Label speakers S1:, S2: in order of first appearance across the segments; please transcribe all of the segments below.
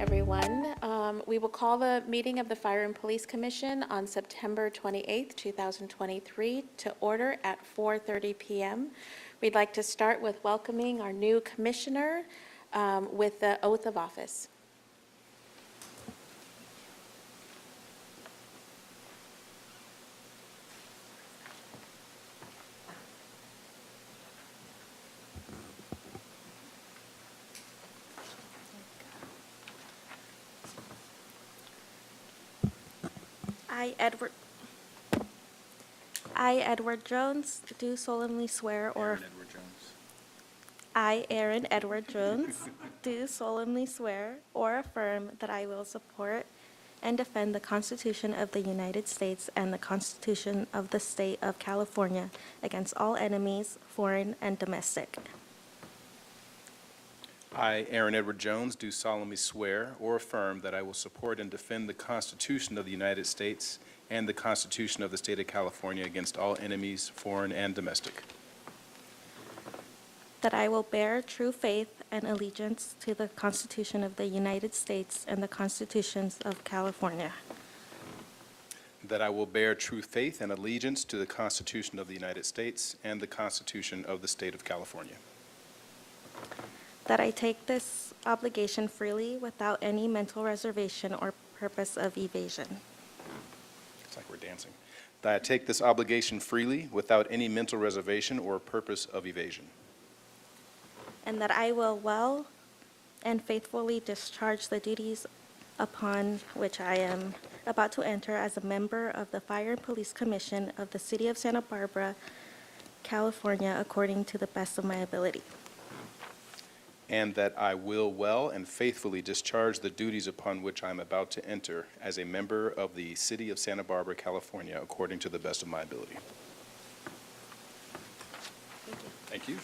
S1: everyone. We will call the meeting of the Fire and Police Commission on September 28th, 2023 to order at 4:30 p.m. We'd like to start with welcoming our new commissioner with the oath of office.
S2: I, Edward Jones, do solemnly swear or... I, Aaron Edward Jones, do solemnly swear or affirm that I will support and defend the Constitution of the United States and the Constitution of the State of California against all enemies, foreign and domestic.
S3: I, Aaron Edward Jones, do solemnly swear or affirm that I will support and defend the Constitution of the United States and the Constitution of the State of California against all enemies, foreign and domestic.
S2: That I will bear true faith and allegiance to the Constitution of the United States and the Constitutions of California.
S3: That I will bear true faith and allegiance to the Constitution of the United States and the Constitution of the State of California.
S2: That I take this obligation freely without any mental reservation or purpose of evasion.
S3: It's like we're dancing. That I take this obligation freely without any mental reservation or purpose of evasion.
S2: And that I will well and faithfully discharge the duties upon which I am about to enter as a member of the Fire and Police Commission of the City of Santa Barbara, California, according to the best of my ability.
S3: And that I will well and faithfully discharge the duties upon which I am about to enter as a member of the City of Santa Barbara, California, according to the best of my ability. Thank you.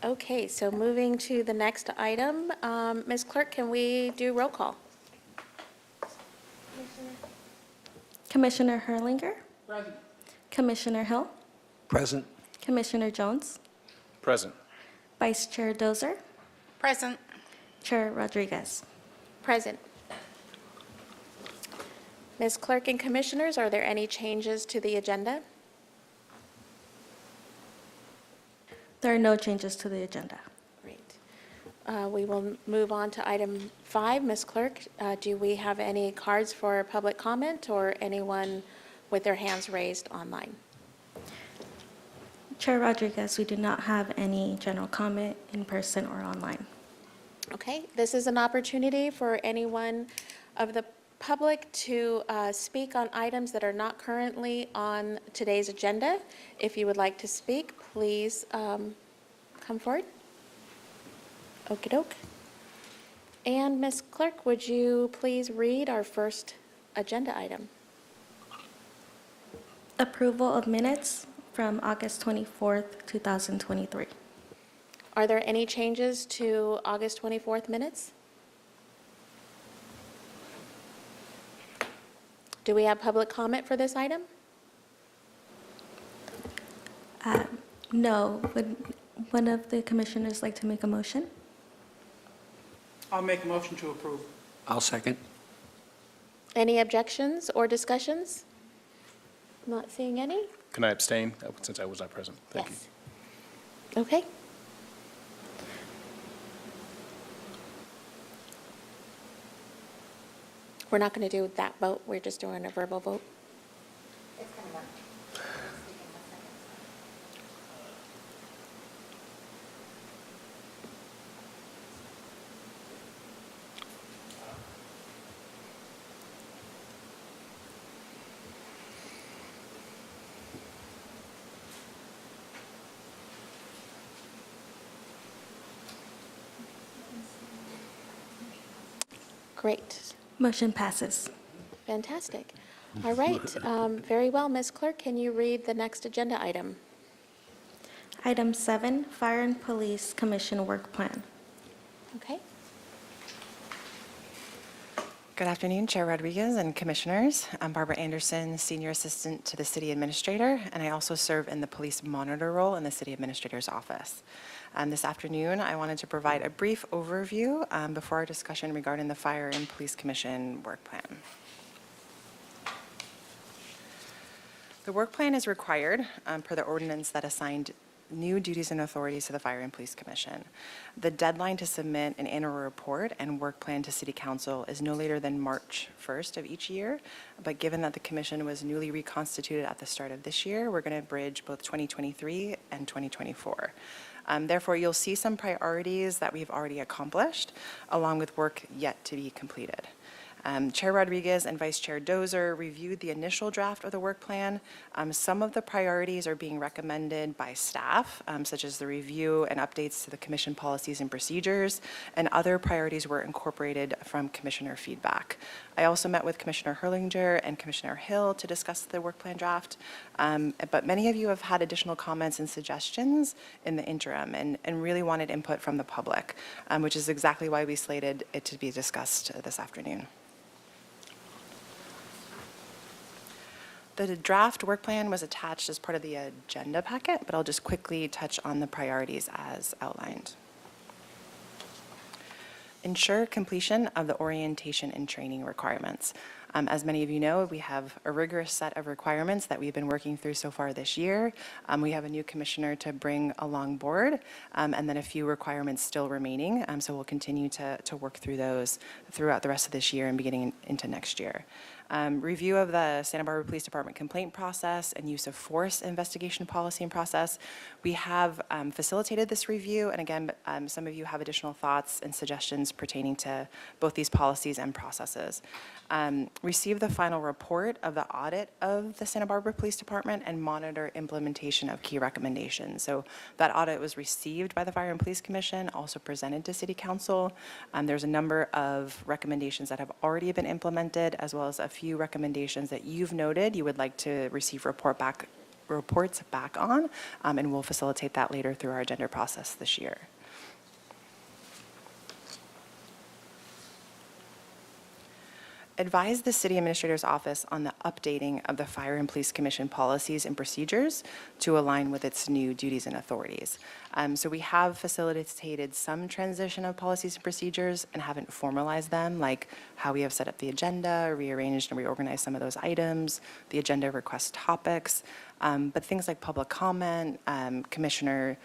S1: Okay, so moving to the next item, Ms. Clerk, can we do roll call?
S2: Commissioner Herlinger?
S4: Present.
S2: Commissioner Hill?
S4: Present.
S2: Commissioner Jones?
S3: Present.
S2: Vice Chair Dozer?
S5: Present.
S2: Chair Rodriguez?
S1: Present. Ms. Clerk and Commissioners, are there any changes to the agenda?
S2: There are no changes to the agenda.
S1: Great. We will move on to item 5. Ms. Clerk, do we have any cards for public comment or anyone with their hands raised online?
S2: Chair Rodriguez, we do not have any general comment in person or online.
S1: Okay, this is an opportunity for anyone of the public to speak on items that are not currently on today's agenda. If you would like to speak, please come forward. Okie doke. And Ms. Clerk, would you please read our first agenda item?
S2: Approval of minutes from August 24th, 2023.
S1: Are there any changes to August 24th minutes? Do we have public comment for this item?
S2: No. Would one of the commissioners like to make a motion?
S4: I'll make a motion to approve. I'll second.
S1: Any objections or discussions? Not seeing any?
S3: Can I abstain since I was not present? Thank you.
S1: Yes. Okay. We're not going to do that vote, we're just doing a verbal vote. Great.
S2: Motion passes.
S1: Fantastic. All right. Very well. Ms. Clerk, can you read the next agenda item?
S2: Item 7, Fire and Police Commission Work Plan.
S1: Okay.
S5: Good afternoon, Chair Rodriguez and Commissioners. I'm Barbara Anderson, Senior Assistant to the City Administrator, and I also serve in the Police Monitor role in the City Administrator's Office. This afternoon, I wanted to provide a brief overview before our discussion regarding the Fire and Police Commission work plan. The work plan is required per the ordinance that assigned new duties and authorities to the Fire and Police Commission. The deadline to submit an annual report and work plan to City Council is no later than March 1st of each year, but given that the Commission was newly reconstituted at the start of this year, we're going to bridge both 2023 and 2024. Therefore, you'll see some priorities that we've already accomplished, along with work yet to be completed. Chair Rodriguez and Vice Chair Dozer reviewed the initial draft of the work plan. Some of the priorities are being recommended by staff, such as the review and updates to the commission policies and procedures, and other priorities were incorporated from commissioner feedback. I also met with Commissioner Herlinger and Commissioner Hill to discuss the work plan draft, but many of you have had additional comments and suggestions in the interim and really wanted input from the public, which is exactly why we slated it to be discussed this afternoon. The draft work plan was attached as part of the agenda packet, but I'll just quickly touch on the priorities as outlined. Ensure completion of the orientation and training requirements. As many of you know, we have a rigorous set of requirements that we've been working through so far this year. We have a new commissioner to bring along board, and then a few requirements still remaining. So we'll continue to work through those throughout the rest of this year and beginning into next year. Review of the Santa Barbara Police Department complaint process and use of force investigation policy and process. We have facilitated this review, and again, some of you have additional thoughts and suggestions pertaining to both these policies and processes. Receive the final report of the audit of the Santa Barbara Police Department and monitor implementation of key recommendations. So that audit was received by the Fire and Police Commission, also presented to City Council. There's a number of recommendations that have already been implemented, as well as a few recommendations that you've noted you would like to receive reports back on, and we'll facilitate that later through our agenda process this year. Advise the City Administrator's Office on the updating of the Fire and Police Commission policies and procedures to align with its new duties and authorities. So we have facilitated some transition of policies and procedures and haven't formalized them, like how we have set up the agenda, rearranged and reorganized some of those items, the agenda request topics, but things like public comment, commissioner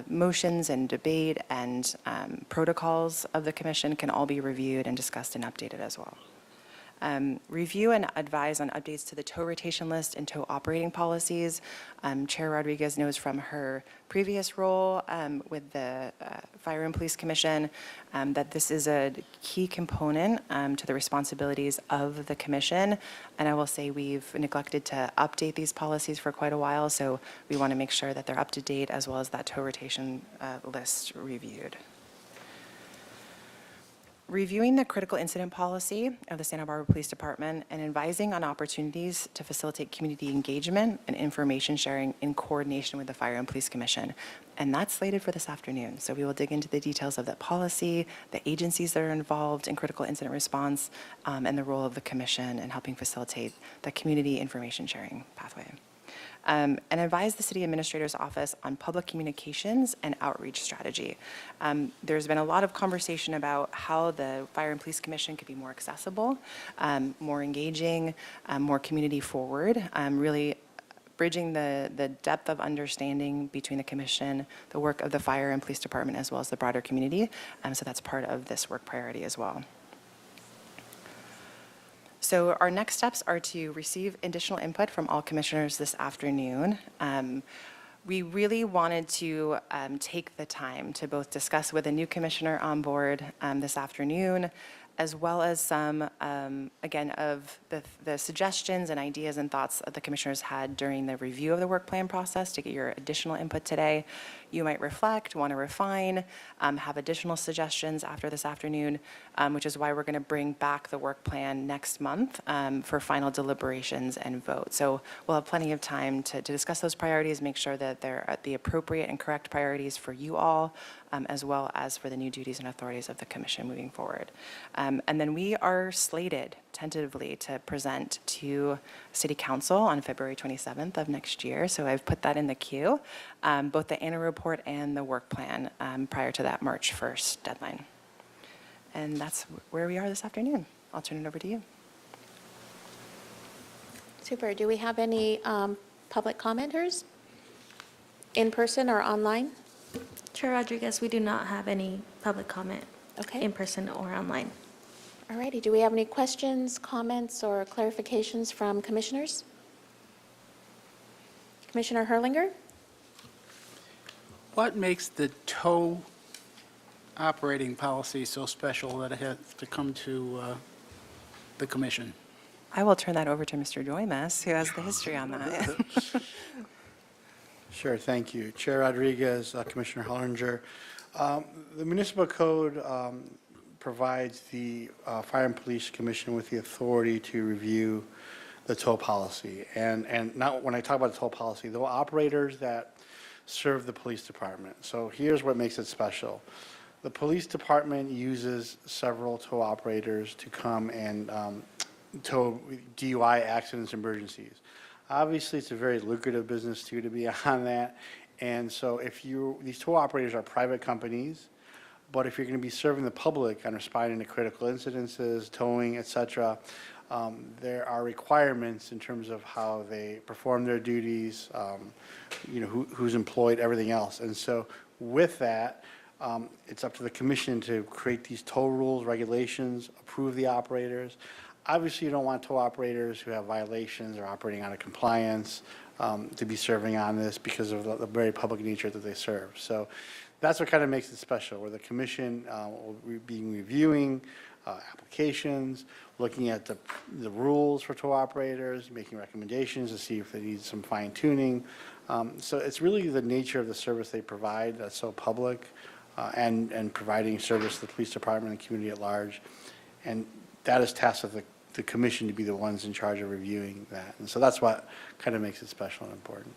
S5: motions and debate, and protocols of the commission can all be reviewed and discussed and updated as well. Review and advise on updates to the tow rotation list and tow operating policies. Chair Rodriguez knows from her previous role with the Fire and Police Commission that this is a key component to the responsibilities of the commission. And I will say we've neglected to update these policies for quite a while, so we want to make sure that they're up to date as well as that tow rotation list reviewed. Reviewing the critical incident policy of the Santa Barbara Police Department and advising on opportunities to facilitate community engagement and information sharing in coordination with the Fire and Police Commission. And that's slated for this afternoon. So we will dig into the details of that policy, the agencies that are involved in critical incident response, and the role of the commission in helping facilitate the community information sharing pathway. And advise the City Administrator's Office on public communications and outreach strategy. There's been a lot of conversation about how the Fire and Police Commission could be more accessible, more engaging, more community forward, really bridging the depth of understanding between the commission, the work of the Fire and Police Department, as well as the broader community. So that's part of this work priority as well. So our next steps are to receive additional input from all commissioners this afternoon. We really wanted to take the time to both discuss with a new commissioner on board this afternoon, as well as some, again, of the suggestions and ideas and thoughts that the commissioners had during the review of the work plan process to get your additional input today. You might reflect, want to refine, have additional suggestions after this afternoon, which is why we're going to bring back the work plan next month for final deliberations and vote. So we'll have plenty of time to discuss those priorities, make sure that they're the appropriate and correct priorities for you all, as well as for the new duties and authorities of the commission moving forward. And then we are slated tentatively to present to City Council on February 27th of next year. So I've put that in the queue, both the annual report and the work plan prior to that March 1st deadline. And that's where we are this afternoon. I'll turn it over to you.
S1: Super. Do we have any public commenters in person or online?
S2: Chair Rodriguez, we do not have any public comment
S1: Okay.
S2: in person or online.
S1: All righty. Do we have any questions, comments, or clarifications from commissioners? Commissioner Herlinger?
S4: What makes the tow operating policy so special that it has to come to the commission?
S5: I will turn that over to Mr. Joymas, who has the history on that.
S6: Sure, thank you. Chair Rodriguez, Commissioner Hollinger. The municipal code provides the Fire and Police Commission with the authority to review the tow policy. And not when I talk about the tow policy, the operators that serve the police department. So here's what makes it special. The police department uses several tow operators to come and tow DUI accidents, emergencies. Obviously, it's a very lucrative business too to be on that. And so if these tow operators are private companies, but if you're going to be serving the public and responding to critical incidences, towing, et cetera, there are requirements in terms of how they perform their duties, who's employed, everything else. And so with that, it's up to the commission to create these tow rules, regulations, approve the operators. Obviously, you don't want tow operators who have violations or operating out of compliance to be serving on this because of the very public nature that they serve. So that's what kind of makes it special, where the commission will be reviewing applications, looking at the rules for tow operators, making recommendations to see if they need some fine tuning. So it's really the nature of the service they provide that's so public and providing service to the police department and community at large. And that is tasked with the commission to be the ones in charge of reviewing that. And so that's what kind of makes it special and important.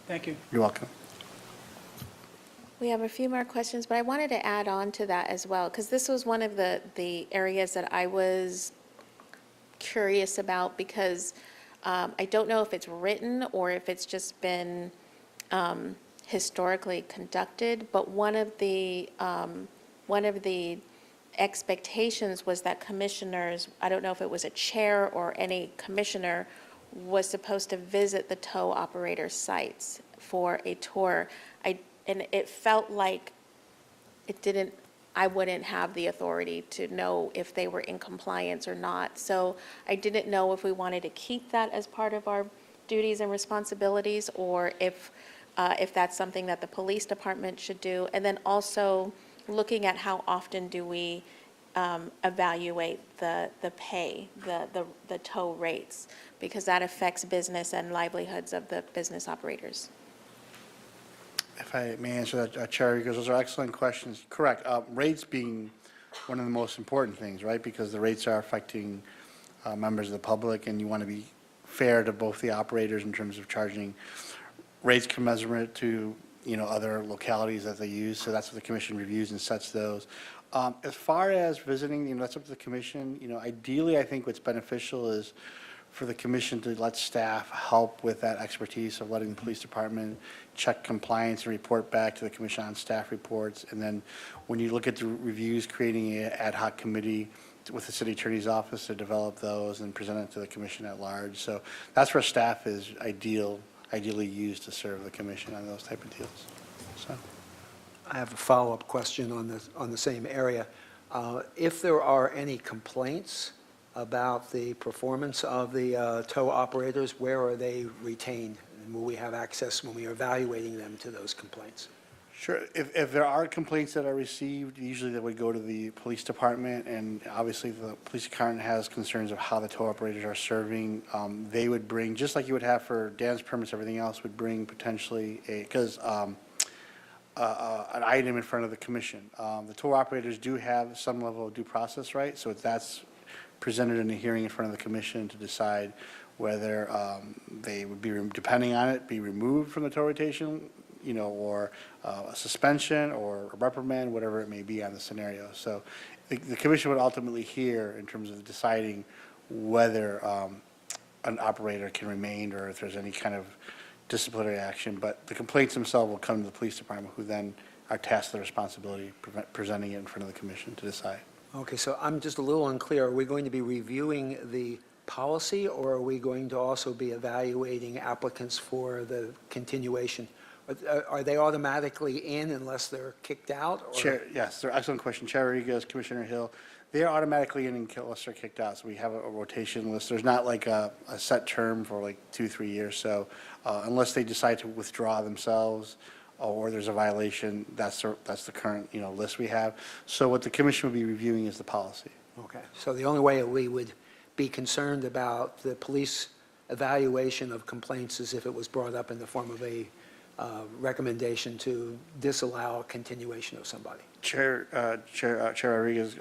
S4: Thank you.
S6: You're welcome.
S1: We have a few more questions, but I wanted to add on to that as well, because this was one of the areas that I was curious about, because I don't know if it's written or if it's just been historically conducted, but one of the expectations was that commissioners, I don't know if it was a chair or any commissioner, was supposed to visit the tow operator sites for a tour. And it felt like I wouldn't have the authority to know if they were in compliance or not. So I didn't know if we wanted to keep that as part of our duties and responsibilities, or if that's something that the police department should do. And then also looking at how often do we evaluate the pay, the tow rates, because that affects business and livelihoods of the business operators.
S6: If I may answer that, Chair, because those are excellent questions. Correct. Rates being one of the most important things, right? Because the rates are affecting members of the public, and you want to be fair to both the operators in terms of charging rates commensurate to, other localities that they use. So that's what the commission reviews and sets those. As far as visiting, that's up to the commission. Ideally, I think what's beneficial is for the commission to let staff help with that expertise of letting the police department check compliance and report back to the commission on staff reports. And then when you look at the reviews, creating an ad hoc committee with the city attorney's office to develop those and present it to the commission at large. So that's where staff is ideally used to serve the commission on those type of deals. So.
S7: I have a follow-up question on the same area. If there are any complaints about the performance of the tow operators, where are they retained? And will we have access when we are evaluating them to those complaints?
S6: Sure. If there are complaints that are received, usually that would go to the police department, and obviously the police department has concerns of how the tow operators are serving. They would bring, just like you would have for dance permits, everything else, would bring potentially an item in front of the commission. The tow operators do have some level of due process right, so that's presented in a hearing in front of the commission to decide whether they would be, depending on it, be removed from the tow rotation, or a suspension or a reprimand, whatever it may be on the scenario. So the commission would ultimately hear in terms of deciding whether an operator can remain or if there's any kind of disciplinary action. But the complaints themselves will come to the police department, who then are tasked with the responsibility of presenting it in front of the commission to decide.
S7: Okay, so I'm just a little unclear. Are we going to be reviewing the policy, or are we going to also be evaluating applicants for the continuation? Are they automatically in unless they're kicked out? or-
S6: Chair, yes, they're excellent question. Chair Rodriguez, Commissioner Hill, they are automatically in unless they're kicked out. So we have a rotation list. There's not like a set term for like 2-3 years. So unless they decide to withdraw themselves or there's a violation, that's the current, list we have. So what the commission will be reviewing is the policy.
S7: Okay, so the only way we would be concerned about the police evaluation of complaints is if it was brought up in the form of a recommendation to disallow a continuation of somebody.
S6: Chair Rodriguez,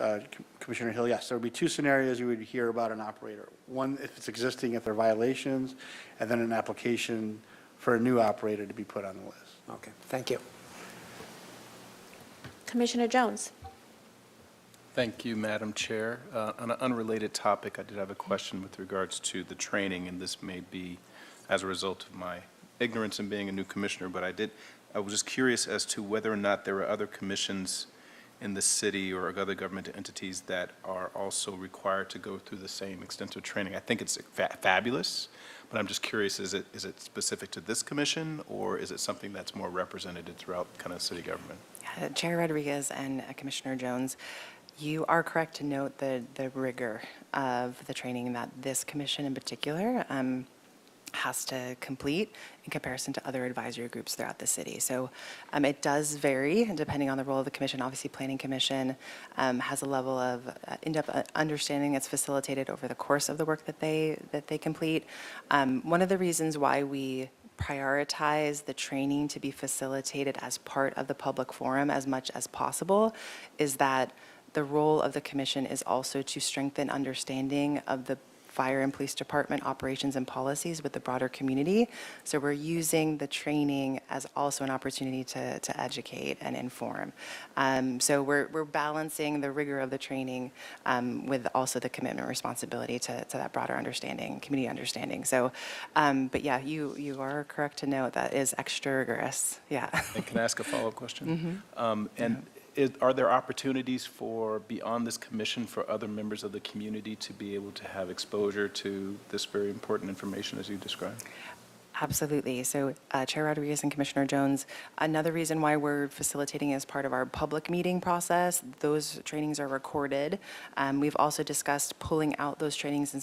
S6: Commissioner Hill, yes, there would be two scenarios you would hear about an operator. One, if it's existing, if there are violations, and then an application for a new operator to be put on the list.
S7: Okay, thank you.
S1: Commissioner Jones.
S3: Thank you, Madam Chair. On an unrelated topic, I did have a question with regards to the training, and this may be as a result of my ignorance in being a new commissioner, but I was just curious as to whether or not there are other commissions in the city or other government entities that are also required to go through the same extensive training. I think it's fabulous, but I'm just curious, is it specific to this commission, or is it something that's more represented throughout kind of city government?
S5: Chair Rodriguez and Commissioner Jones, you are correct to note the rigor of the training that this commission in particular has to complete in comparison to other advisory groups throughout the city. So it does vary depending on the role of the commission. Obviously, Planning Commission has a level of in-depth understanding that's facilitated over the course of the work that they complete. One of the reasons why we prioritize the training to be facilitated as part of the public forum as much as possible is that the role of the commission is also to strengthen understanding of the fire and police department operations and policies with the broader community. So we're using the training as also an opportunity to educate and inform. So we're balancing the rigor of the training with also the commitment and responsibility to that broader understanding, community understanding. So, but yeah, you are correct to note that is extra rigorous. Yeah.
S3: And can I ask a follow-up question? Are there opportunities for, beyond this commission, for other members of the community to be able to have exposure to this very important information as you described?
S5: Absolutely. So Chair Rodriguez and Commissioner Jones, another reason why we're facilitating as part of our public meeting process, those trainings are recorded. We've also discussed pulling out those trainings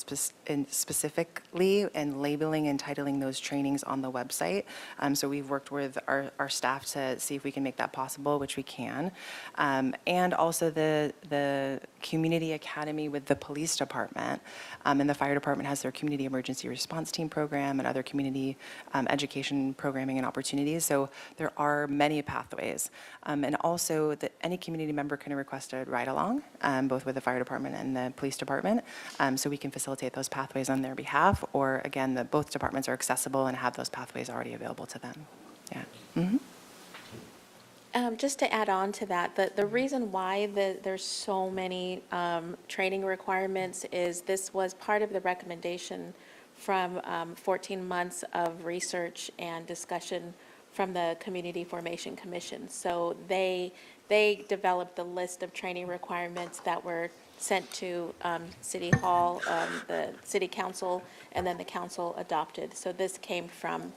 S5: and specifically and labeling and titling those trainings on the website. So we've worked with our staff to see if we can make that possible, which we can. And also the Community Academy with the police department and the fire department has their community emergency response team program and other community education programming and opportunities. So there are many pathways. And also that any community member can request a ride along, both with the fire department and the police department. So we can facilitate those pathways on their behalf, or again, both departments are accessible and have those pathways already available to them. Yeah. Mm-hmm.
S1: Just to add on to that, the reason why there's so many training requirements is this was part of the recommendation from 14 months of research and discussion from the Community Formation Commission. So they developed the list of training requirements that were sent to City Hall, the City Council, and then the council adopted. So this came from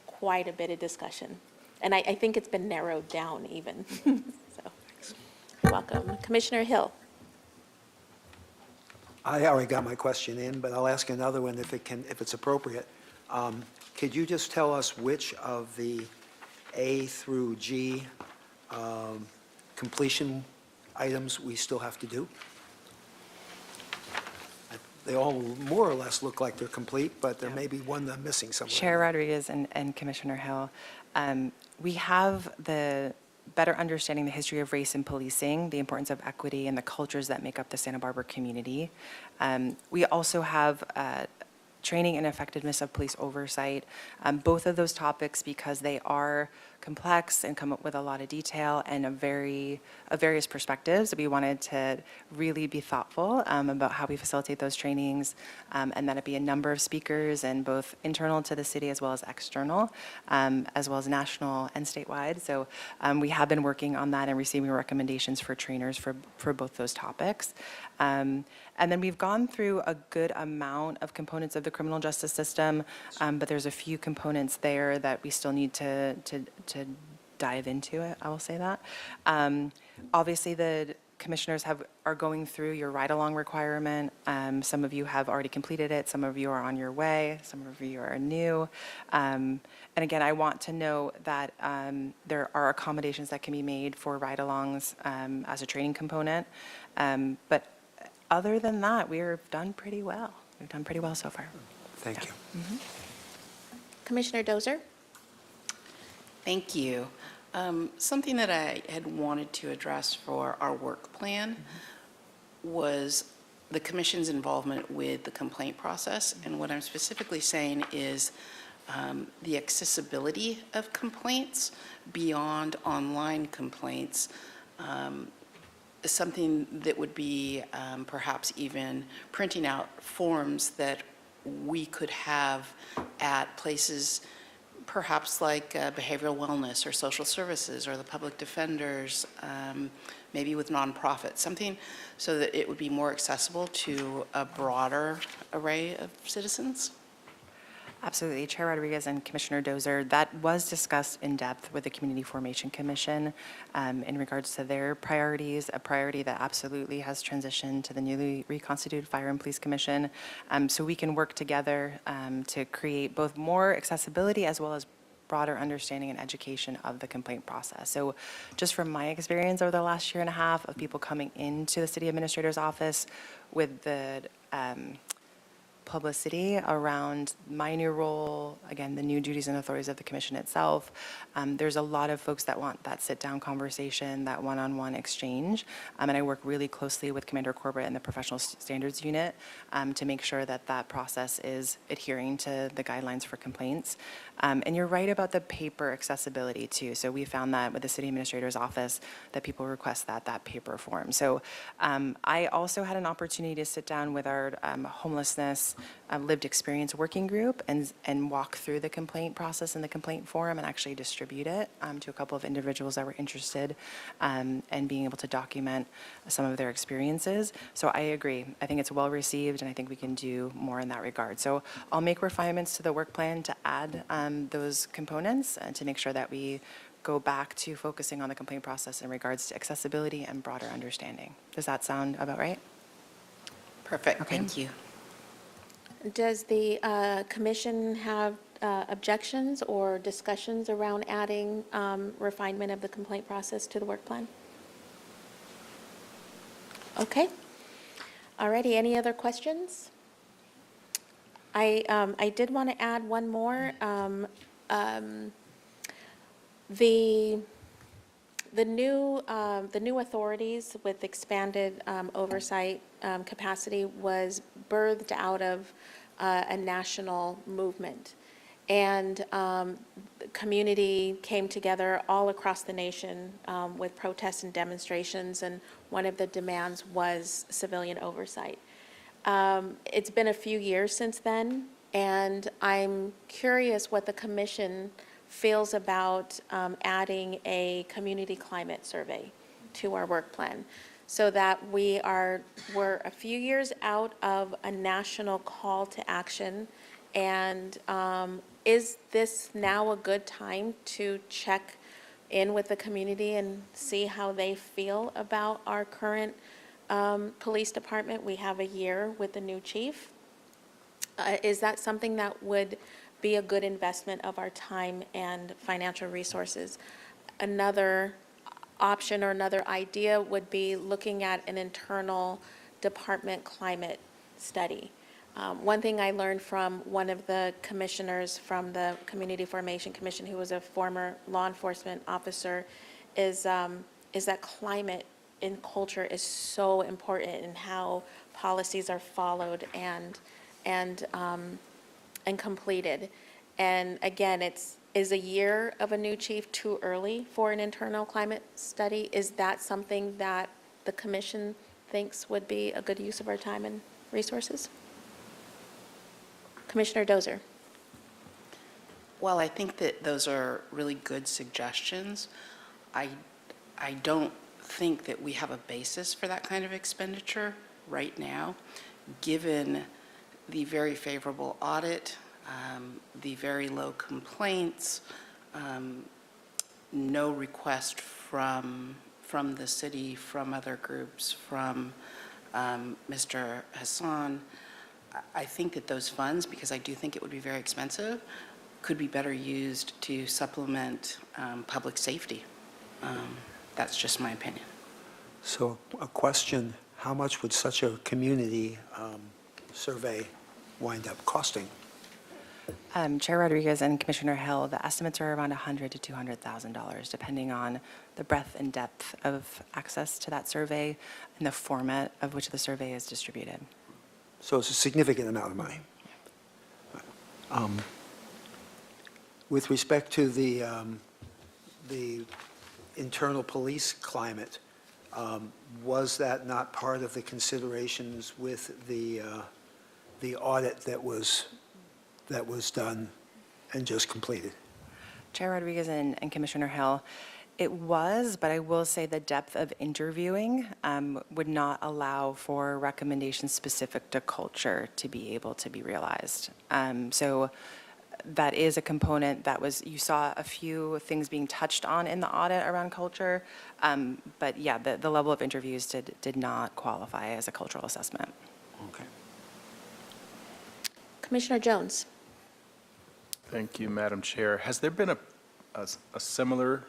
S1: quite a bit of discussion. And I think it's been narrowed down even. So, you're welcome. Commissioner Hill.
S7: I already got my question in, but I'll ask another one if it's appropriate. Could you just tell us which of the A through G completion items we still have to do? They all more or less look like they're complete, but there may be one I'm missing somewhere.
S5: Chair Rodriguez and Commissioner Hill, we have the better understanding the history of race in policing, the importance of equity, and the cultures that make up the Santa Barbara community. We also have training and effectiveness of police oversight. Both of those topics, because they are complex and come up with a lot of detail and of various perspectives. We wanted to really be thoughtful about how we facilitate those trainings, and that it be a number of speakers, and both internal to the city as well as external, as well as national and statewide. So we have been working on that and receiving recommendations for trainers for both those topics. And then we've gone through a good amount of components of the criminal justice system, but there's a few components there that we still need to dive into it, I will say that. Obviously, the commissioners are going through your ride-along requirement. Some of you have already completed it, some of you are on your way, some of you are new. And again, I want to know that there are accommodations that can be made for ride-alongs as a training component. But other than that, we've done pretty well. We've done pretty well so far.
S7: Thank you.
S1: Commissioner Dozer?
S8: Thank you. Something that I had wanted to address for our work plan was the commission's involvement with the complaint process. And what I'm specifically saying is the accessibility of complaints beyond online complaints is something that would be perhaps even printing out forms that we could have at places perhaps like behavioral wellness or social services or the public defenders, maybe with nonprofits, something so that it would be more accessible to a broader array of citizens.
S5: Absolutely. Chair Rodriguez and Commissioner Dozer, that was discussed in depth with the Community Formation Commission in regards to their priorities, a priority that absolutely has transitioned to the newly reconstituted Fire and Police Commission. So we can work together to create both more accessibility as well as broader understanding and education of the complaint process. So just from my experience over the last year and a half of people coming into the city administrator's office with the publicity around my new role, again, the new duties and authorities of the commission itself. There's a lot of folks that want that sit-down conversation, that one-on-one exchange. And I work really closely with Commander Corbett and the Professional Standards Unit to make sure that that process is adhering to the guidelines for complaints. And you're right about the paper accessibility too. So we found that with the city administrator's office that people request that paper form. So I also had an opportunity to sit down with our homelessness lived experience working group and walk through the complaint process and the complaint form and actually distribute it to a couple of individuals that were interested and being able to document some of their experiences. So I agree. I think it's well received and I think we can do more in that regard. So I'll make refinements to the work plan to add those components and to make sure that we go back to focusing on the complaint process in regards to accessibility and broader understanding. Does that sound about right?
S8: Perfect,
S5: Okay.
S8: thank you.
S1: Does the commission have objections or discussions around adding refinement of the complaint process to the work plan? Okay. Alrighty, any other questions? I did want to add one more. The new authorities with expanded oversight capacity was birthed out of a national movement. And the community came together all across the nation with protests and demonstrations, and one of the demands was civilian oversight. It's been a few years since then, and I'm curious what the commission feels about adding a community climate survey to our work plan, so that we're a few years out of a national call to action. And is this now a good time to check in with the community and see how they feel about our current police department? We have a year with the new chief. Is that something that would be a good investment of our time and financial resources? Another option or another idea would be looking at an internal department climate study. One thing I learned from one of the commissioners from the Community Formation Commission, who was a former law enforcement officer, is that climate in culture is so important in how policies are followed and completed. And again, is a year of a new chief too early for an internal climate study? Is that something that the commission thinks would be a good use of our time and resources? Commissioner Dozer.
S8: Well, I think that those are really good suggestions. I don't think that we have a basis for that kind of expenditure right now, given the very favorable audit, the very low complaints, no request from the city, from other groups, from Mr. Hassan. I think that those funds, because I do think it would be very expensive, could be better used to supplement public safety. That's just my opinion.
S7: So a question, how much would such a community survey wind up costing?
S5: Chair Rodriguez and Commissioner Hill, the estimates are around $100,000 to $200,000, depending on the breadth and depth of access to that survey and the format of which the survey is distributed.
S7: So it's a significant amount of money. With respect to the internal police climate, was that not part of the considerations with the audit that was done and just completed?
S5: Chair Rodriguez and Commissioner Hill, it was, but I will say the depth of interviewing would not allow for recommendations specific to culture to be able to be realized. So that is a component that was, you saw a few things being touched on in the audit around culture, but yeah, the level of interviews did not qualify as a cultural assessment.
S7: Okay.
S1: Commissioner Jones.
S3: Thank you, Madam Chair. Has there been a similar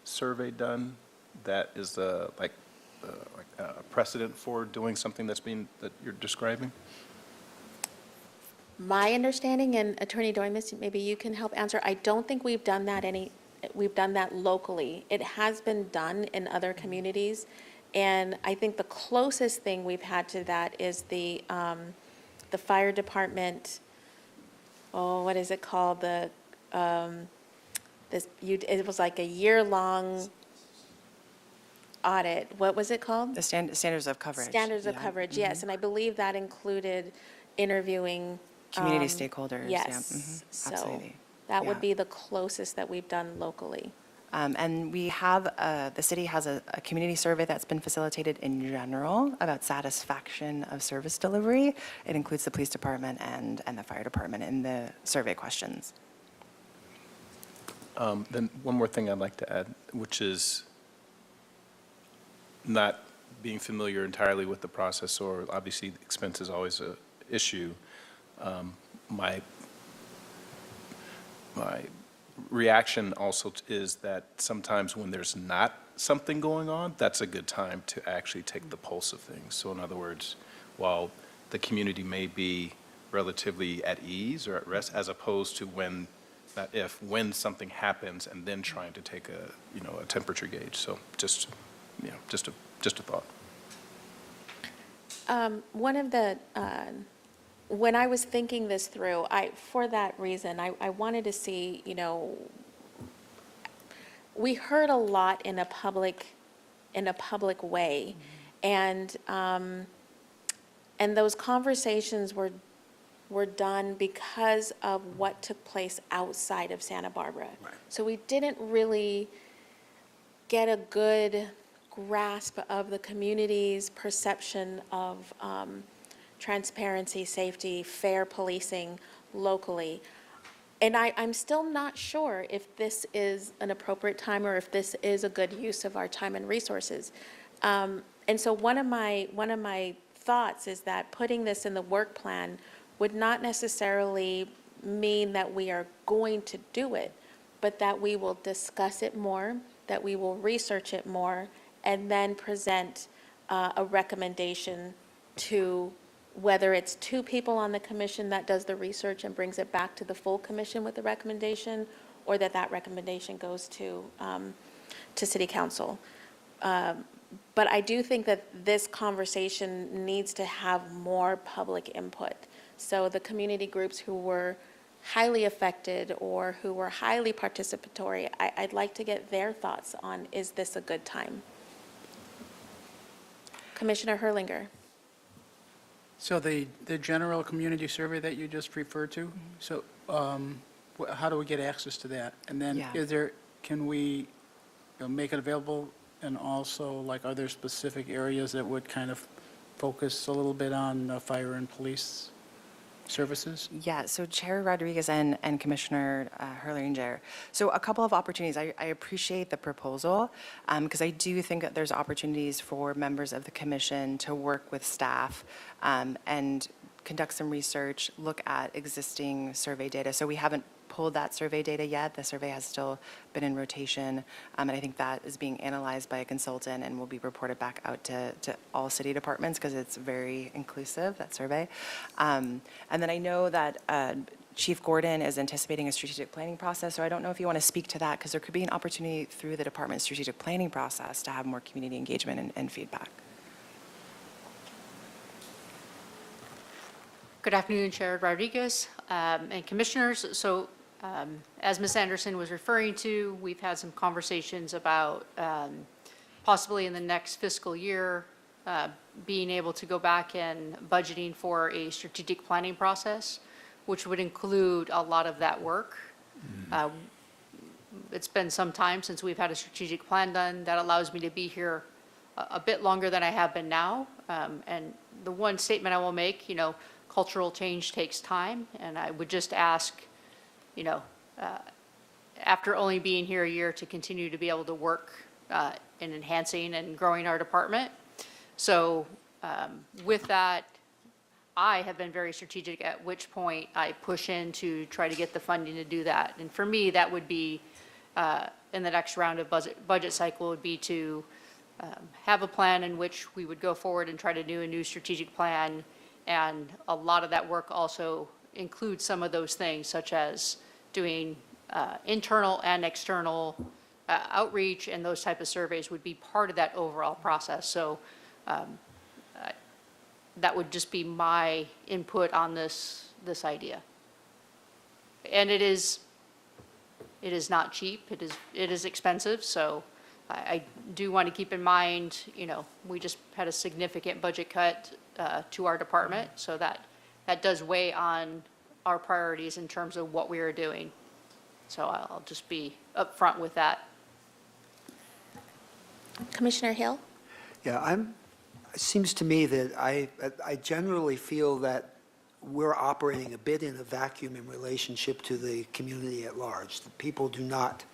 S3: survey done that is like a precedent for doing something that you're describing?
S1: My understanding, and Attorney Doimus, maybe you can help answer, I don't think we've done that locally. It has been done in other communities, and I think the closest thing we've had to that is the fire department, what is it called? It was like a year-long audit. What was it called?
S5: The standards of coverage.
S1: Standards of
S5: yeah.
S1: coverage, yes, and I believe that included interviewing.
S5: Community stakeholders, yeah.
S1: Yes, so
S5: Absolutely.
S1: that would
S7: Yeah.
S1: be the closest that we've done locally.
S5: And we have, the city has a community survey that's been facilitated in general about satisfaction of service delivery. It includes the police department and the fire department in the survey questions.
S3: Then one more thing I'd like to add, which is not being familiar entirely with the process, or obviously expense is always an issue. My reaction also is that sometimes when there's not something going on, that's a good time to actually take the pulse of things. So in other words, while the community may be relatively at ease or at rest, as opposed to when, not if, when something happens and then trying to take a temperature gauge. So just a thought.
S1: One of the, when I was thinking this through, for that reason, I wanted to see, we heard a lot in a public way, and those conversations were done because of what took place outside of Santa Barbara.
S7: Right.
S1: So we didn't really get a good grasp of the community's perception of transparency, safety, fair policing locally. And I'm still not sure if this is an appropriate time or if this is a good use of our time and resources. And so one of my thoughts is that putting this in the work plan would not necessarily mean that we are going to do it, but that we will discuss it more, that we will research it more, and then present a recommendation to, whether it's two people on the commission that does the research and brings it back to the full commission with the recommendation, or that recommendation goes to city council. But I do think that this conversation needs to have more public input. So the community groups who were highly affected or who were highly participatory, I'd like to get their thoughts on, is this a good time? Commissioner Herlinger.
S4: So the general community survey that you just referred to, so how do we get access to that? And then
S5: Yeah.
S4: can we make it available? And also, like, are there specific areas that would kind of focus a little bit on fire and police services?
S5: Yeah, so Chair Rodriguez and Commissioner Herlinger, so a couple of opportunities. I appreciate the proposal because I do think that there's opportunities for members of the commission to work with staff and conduct some research, look at existing survey data. So we haven't pulled that survey data yet. The survey has still been in rotation, and I think that is being analyzed by a consultant and will be reported back out to all city departments because it's very inclusive, that survey. And then I know that Chief Gordon is anticipating a strategic planning process, so I don't know if you want to speak to that because there could be an opportunity through the department's strategic planning process to have more community engagement and feedback.
S9: Good afternoon, Chair Rodriguez and Commissioners. So as Ms. Anderson was referring to, we've had some conversations about possibly in the next fiscal year being able to go back and budgeting for a strategic planning process, which would include a lot of that work. It's been some time since we've had a strategic plan done. That allows me to be here a bit longer than I have been now. And the one statement I will make, cultural change takes time, and I would just ask, after only being here a year, to continue to be able to work in enhancing and growing our department. So with that, I have been very strategic at which point I push in to try to get the funding to do that. And for me, that would be, in the next round of budget cycle, would be to have a plan in which we would go forward and try to do a new strategic plan. And a lot of that work also includes some of those things, such as doing internal and external outreach, and those type of surveys would be part of that overall process. So that would just be my input on this idea. And it is not cheap. It is expensive. So I do want to keep in mind, we just had a significant budget cut to our department, so that does weigh on our priorities in terms of what we are doing. So I'll just be upfront with that.
S1: Commissioner Hill?
S7: Yeah, it seems to me that I generally feel that we're operating a bit in a vacuum in relationship to the community at large. The people do not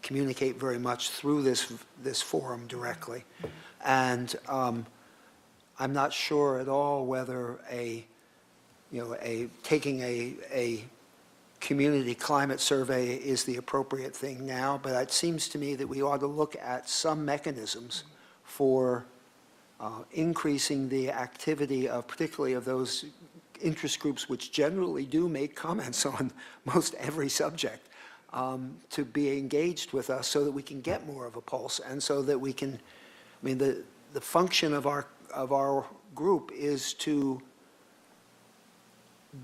S7: communicate very much through this forum directly. And I'm not sure at all whether taking a community climate survey is the appropriate thing now, but it seems to me that we ought to look at some mechanisms for increasing the activity of, particularly of those interest groups which generally do make comments on most every subject, to be engaged with us so that we can get more of a pulse, and so that we can, the function of our group is to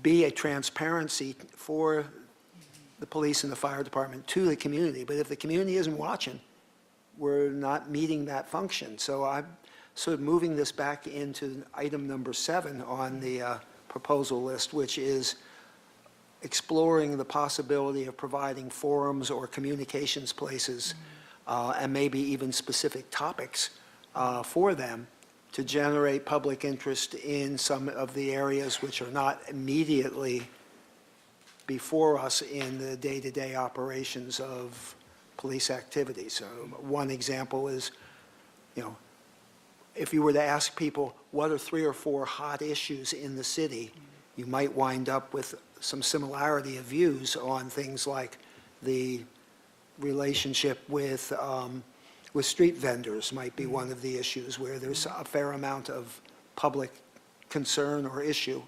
S7: be a transparency for the police and the fire department to the community. But if the community isn't watching, we're not meeting that function. So I'm sort of moving this back into item number 7 on the proposal list, which is exploring the possibility of providing forums or communications places, and maybe even specific topics for them to generate public interest in some of the areas which are not immediately before us in the day-to-day operations of police activities. So one example is, if you were to ask people, what are 3 or 4 hot issues in the city, you might wind up with some similarity of views on things like the relationship with street vendors might be one of the issues where there's a fair amount of public concern or issue.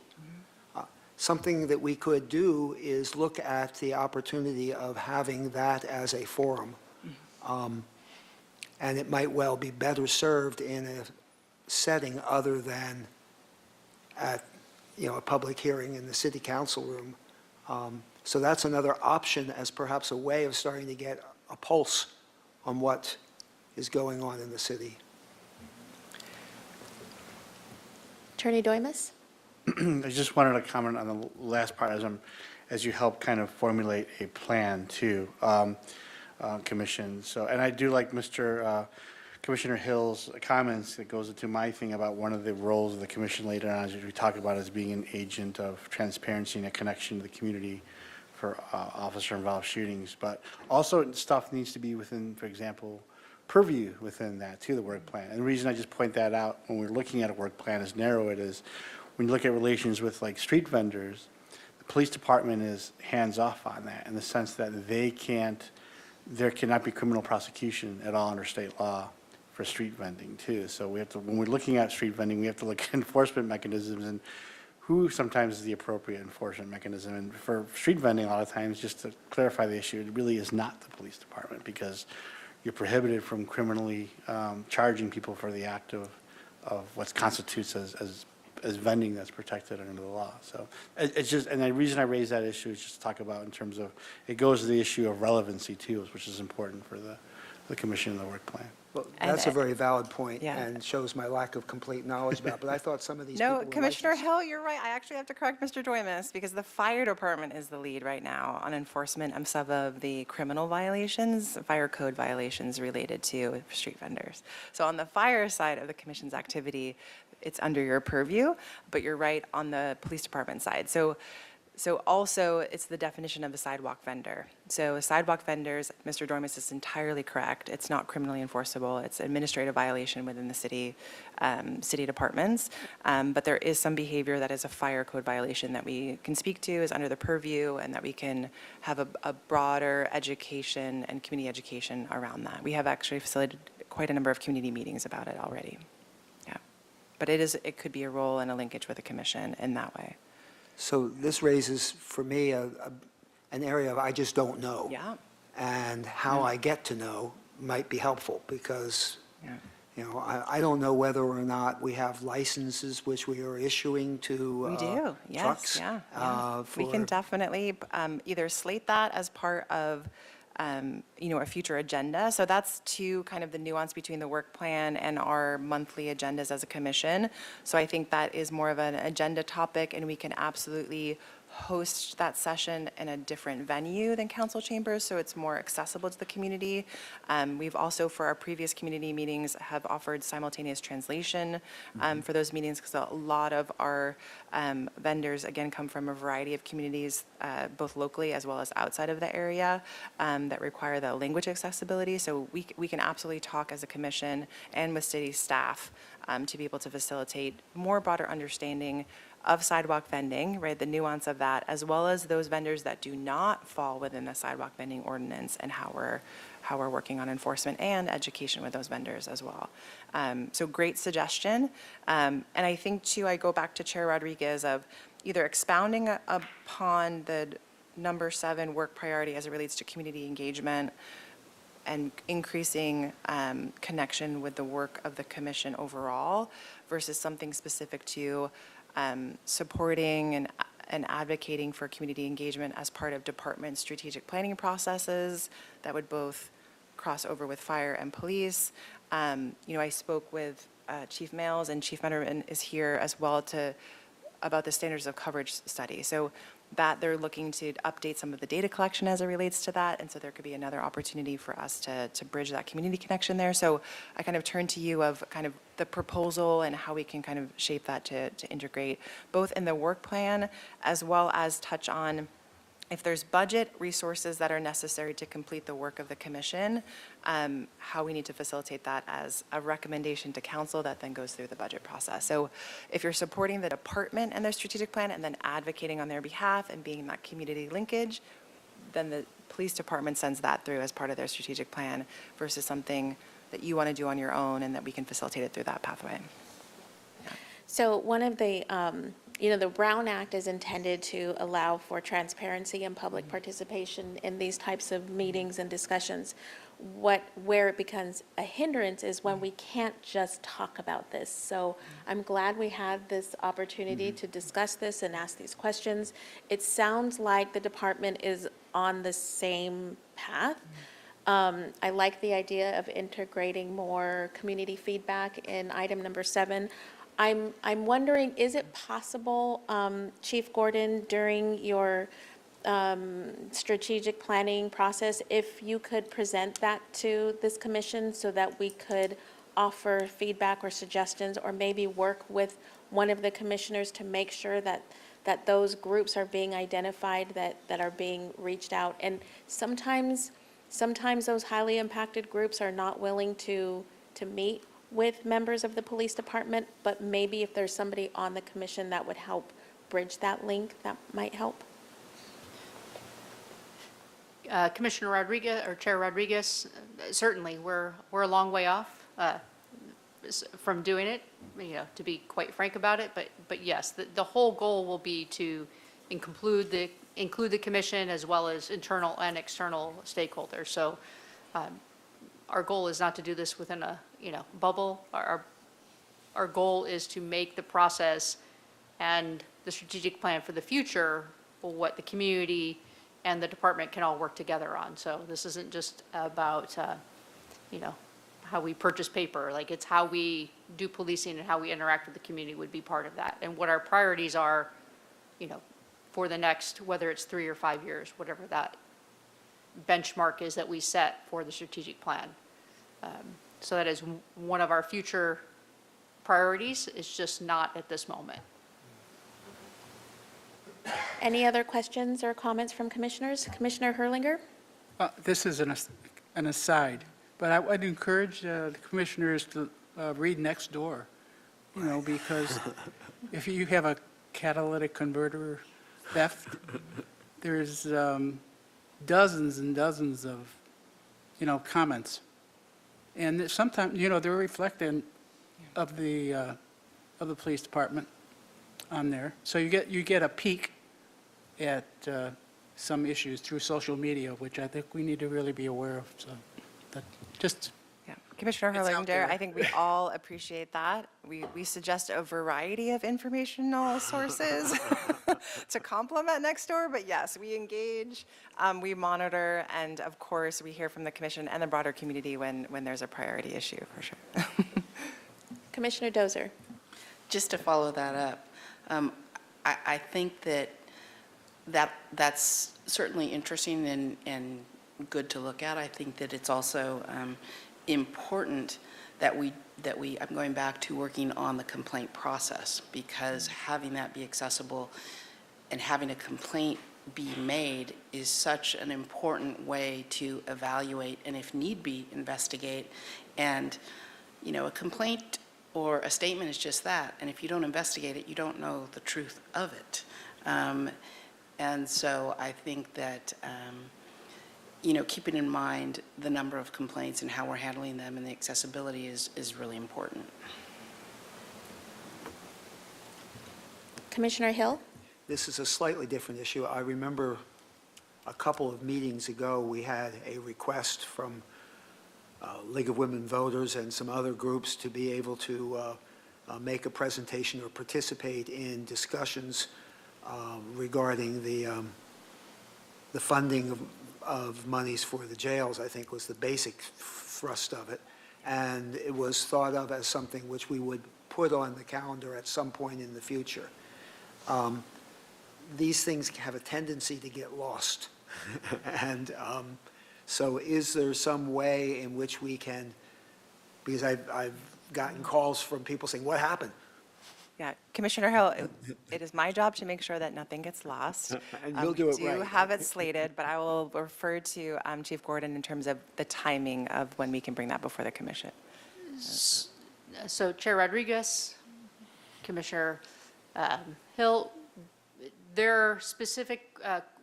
S7: Something that we could do is look at the opportunity of having that as a forum. And it might well be better served in a setting other than at, a public hearing in the city council room. So that's another option as perhaps a way of starting to get a pulse on what is going on in the city.
S1: Attorney Doimus?
S6: I just wanted to comment on the last part as you help kind of formulate a plan too, Commission. So, and I do like Mr. Commissioner Hill's comments that goes into my thing about one of the roles of the commission later on, as we talk about as being an agent of transparency and a connection to the community for officer-involved shootings. But also stuff needs to be within, for example, purview within that too, the work plan. And the reason I just point that out when we're looking at a work plan is narrow it is, when you look at relations with like street vendors, the police department is hands-off on that in the sense that there cannot be criminal prosecution at all under state law for street vending too. So we have to, when we're looking at street vending, we have to look at enforcement mechanisms and who sometimes is the appropriate enforcement mechanism. And for street vending, a lot of times, just to clarify the issue, it really is not the police department because you're prohibited from criminally charging people for the act of what constitutes as vending that's protected under the law. So it's just, and the reason I raise that issue is just to talk about in terms of, it goes to the issue of relevancy too, which is important for the commission and the work plan.
S7: Well,
S5: And,
S7: that's a very valid point
S5: yeah.
S7: and shows my lack of complete knowledge about it, but I thought some of these people
S5: No,
S7: were
S5: Commissioner
S7: licensed.
S5: Hill, you're right. I actually have to correct Mr. Doimus because the fire department is the lead right now on enforcement of some of the criminal violations, fire code violations related to street vendors. So on the fire side of the commission's activity, it's under your purview, but you're right on the police department side. So also, it's the definition of a sidewalk vendor. So sidewalk vendors, Mr. Dormus is entirely correct. It's not criminally enforceable. It's administrative violation within the city departments. But there is some behavior that is a fire code violation that we can speak to, is under the purview, and that we can have a broader education and community education around that. We have actually facilitated quite a number of community meetings about it already. Yeah. But it could be a role and a linkage with the commission in that way.
S7: So this raises for me an area of I just don't know.
S5: Yeah.
S7: And how I get to know might be helpful because,
S5: Yeah.
S7: you know, I don't know whether or not we have licenses which we are issuing to
S5: We do, yes,
S7: trucks.
S5: yeah. We can
S7: for-
S5: definitely either slate that as part of, a future agenda. So that's kind of the nuance between the work plan and our monthly agendas as a commission. So I think that is more of an agenda topic, and we can absolutely host that session in a different venue than council chambers, so it's more accessible to the community. We've also, for our previous community meetings, have offered simultaneous translation for those meetings, because a lot of our vendors, again, come from a variety of communities, both locally as well as outside of the area, that require the language accessibility. So we can absolutely talk as a commission and with city staff to be able to facilitate more broader understanding of sidewalk vending, right, the nuance of that, as well as those vendors that do not fall within the sidewalk vending ordinance, and how we're working on enforcement and education with those vendors as well. So great suggestion. And I think too, I go back to Chair Rodriguez of either expounding upon the number 7 work priority as it relates to community engagement and increasing connection with the work of the commission overall versus something specific to supporting and advocating for community engagement as part of department strategic planning processes that would both cross over with fire and police. I spoke with Chief Males, and Chief Menderman is here as well about the standards of coverage study. So that they're looking to update some of the data collection as it relates to that, and so there could be another opportunity for us to bridge that community connection there. So I kind of turn to you of kind of the proposal and how we can kind of shape that to integrate both in the work plan as well as touch on if there's budget resources that are necessary to complete the work of the commission, how we need to facilitate that as a recommendation to council that then goes through the budget process. So if you're supporting the department and their strategic plan and then advocating on their behalf and being that community linkage, then the police department sends that through as part of their strategic plan versus something that you want to do on your own and that we can facilitate it through that pathway.
S1: So one of the the Brown Act is intended to allow for transparency and public participation in these types of meetings and discussions. Where it becomes a hindrance is when we can't just talk about this. So I'm glad we had this opportunity to discuss this and ask these questions. It sounds like the department is on the same path. I like the idea of integrating more community feedback in item number 7. I'm wondering, is it possible, Chief Gordon, during your strategic planning process, if you could present that to this commission so that we could offer feedback or suggestions, or maybe work with one of the commissioners to make sure that those groups are being identified, that are being reached out? And sometimes those highly impacted groups are not willing to meet with members of the police department, but maybe if there's somebody on the commission that would help bridge that link, that might help.
S9: Commissioner Rodriguez, or Chair Rodriguez, certainly, we're a long way off from doing it, to be quite frank about it, but yes, the whole goal will be to include the commission as well as internal and external stakeholders. So our goal is not to do this within a, bubble. Our goal is to make the process and the strategic plan for the future what the community and the department can all work together on. So this isn't just about, how we purchase paper. Like, it's how we do policing and how we interact with the community would be part of that. And what our priorities are, for the next, whether it's 3 or 5 years, whatever that benchmark is that we set for the strategic plan. So that is one of our future priorities. It's just not at this moment.
S1: Any other questions or comments from commissioners? Commissioner Herlinger?
S4: This is an aside, but I would encourage the commissioners to read Nextdoor, because if you have a catalytic converter theft, there's dozens and dozens of, comments. And sometimes, they're reflecting of the police department on there. So you get a peek at some issues through social media, which I think we need to really be aware of. So that just
S5: Yeah. Commissioner
S4: It's out
S5: Herlinger,
S4: there.
S5: I think we all appreciate that. We suggest a variety of informational sources to complement Nextdoor, but yes, we engage, we monitor, and of course, we hear from the commission and the broader community when there's a priority issue, for sure.
S1: Commissioner Dozer?
S8: Just to follow that up, I think that's certainly interesting and good to look at. I think that it's also important that we, I'm going back to working on the complaint process, because having that be accessible and having a complaint be made is such an important way to evaluate and, if need be, investigate. And, a complaint or a statement is just that. And if you don't investigate it, you don't know the truth of it. And so I think that, keeping in mind the number of complaints and how we're handling them and the accessibility is really important.
S1: Commissioner Hill?
S7: This is a slightly different issue. I remember a couple of meetings ago, we had a request from League of Women Voters and some other groups to be able to make a presentation or participate in discussions regarding the funding of monies for the jails, I think was the basic thrust of it. And it was thought of as something which we would put on the calendar at some point in the future. These things have a tendency to get lost. And so is there some way in which we can, because I've gotten calls from people saying, what happened?
S5: Yeah, Commissioner Hill, it is my job to make sure that nothing gets lost.
S7: And you'll do it
S5: We do
S7: right.
S5: have it slated, but I will refer to Chief Gordon in terms of the timing of when we can bring that before the commission.
S9: So Chair Rodriguez, Commissioner Hill, their specific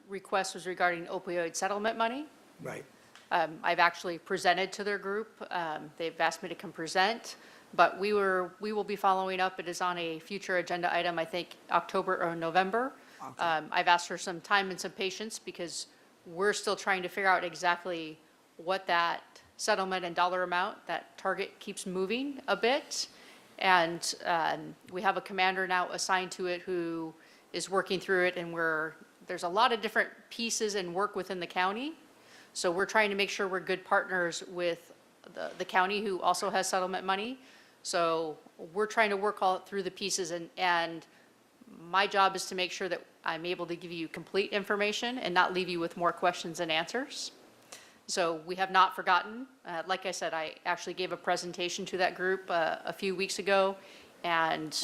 S9: request was regarding opioid settlement money.
S7: Right.
S9: I've actually presented to their group. They've asked me to come present. but we will be following up. It is on a future agenda item, I think October or November. I've asked for some time and some patience because we're still trying to figure out exactly what that settlement and dollar amount, that target keeps moving a bit. And we have a commander now assigned to it who is working through it, and there's a lot of different pieces and work within the county. So we're trying to make sure we're good partners with the county, who also has settlement money. So we're trying to work all through the pieces, and my job is to make sure that I'm able to give you complete information and not leave you with more questions than answers. So we have not forgotten. Like I said, I actually gave a presentation to that group a few weeks ago, and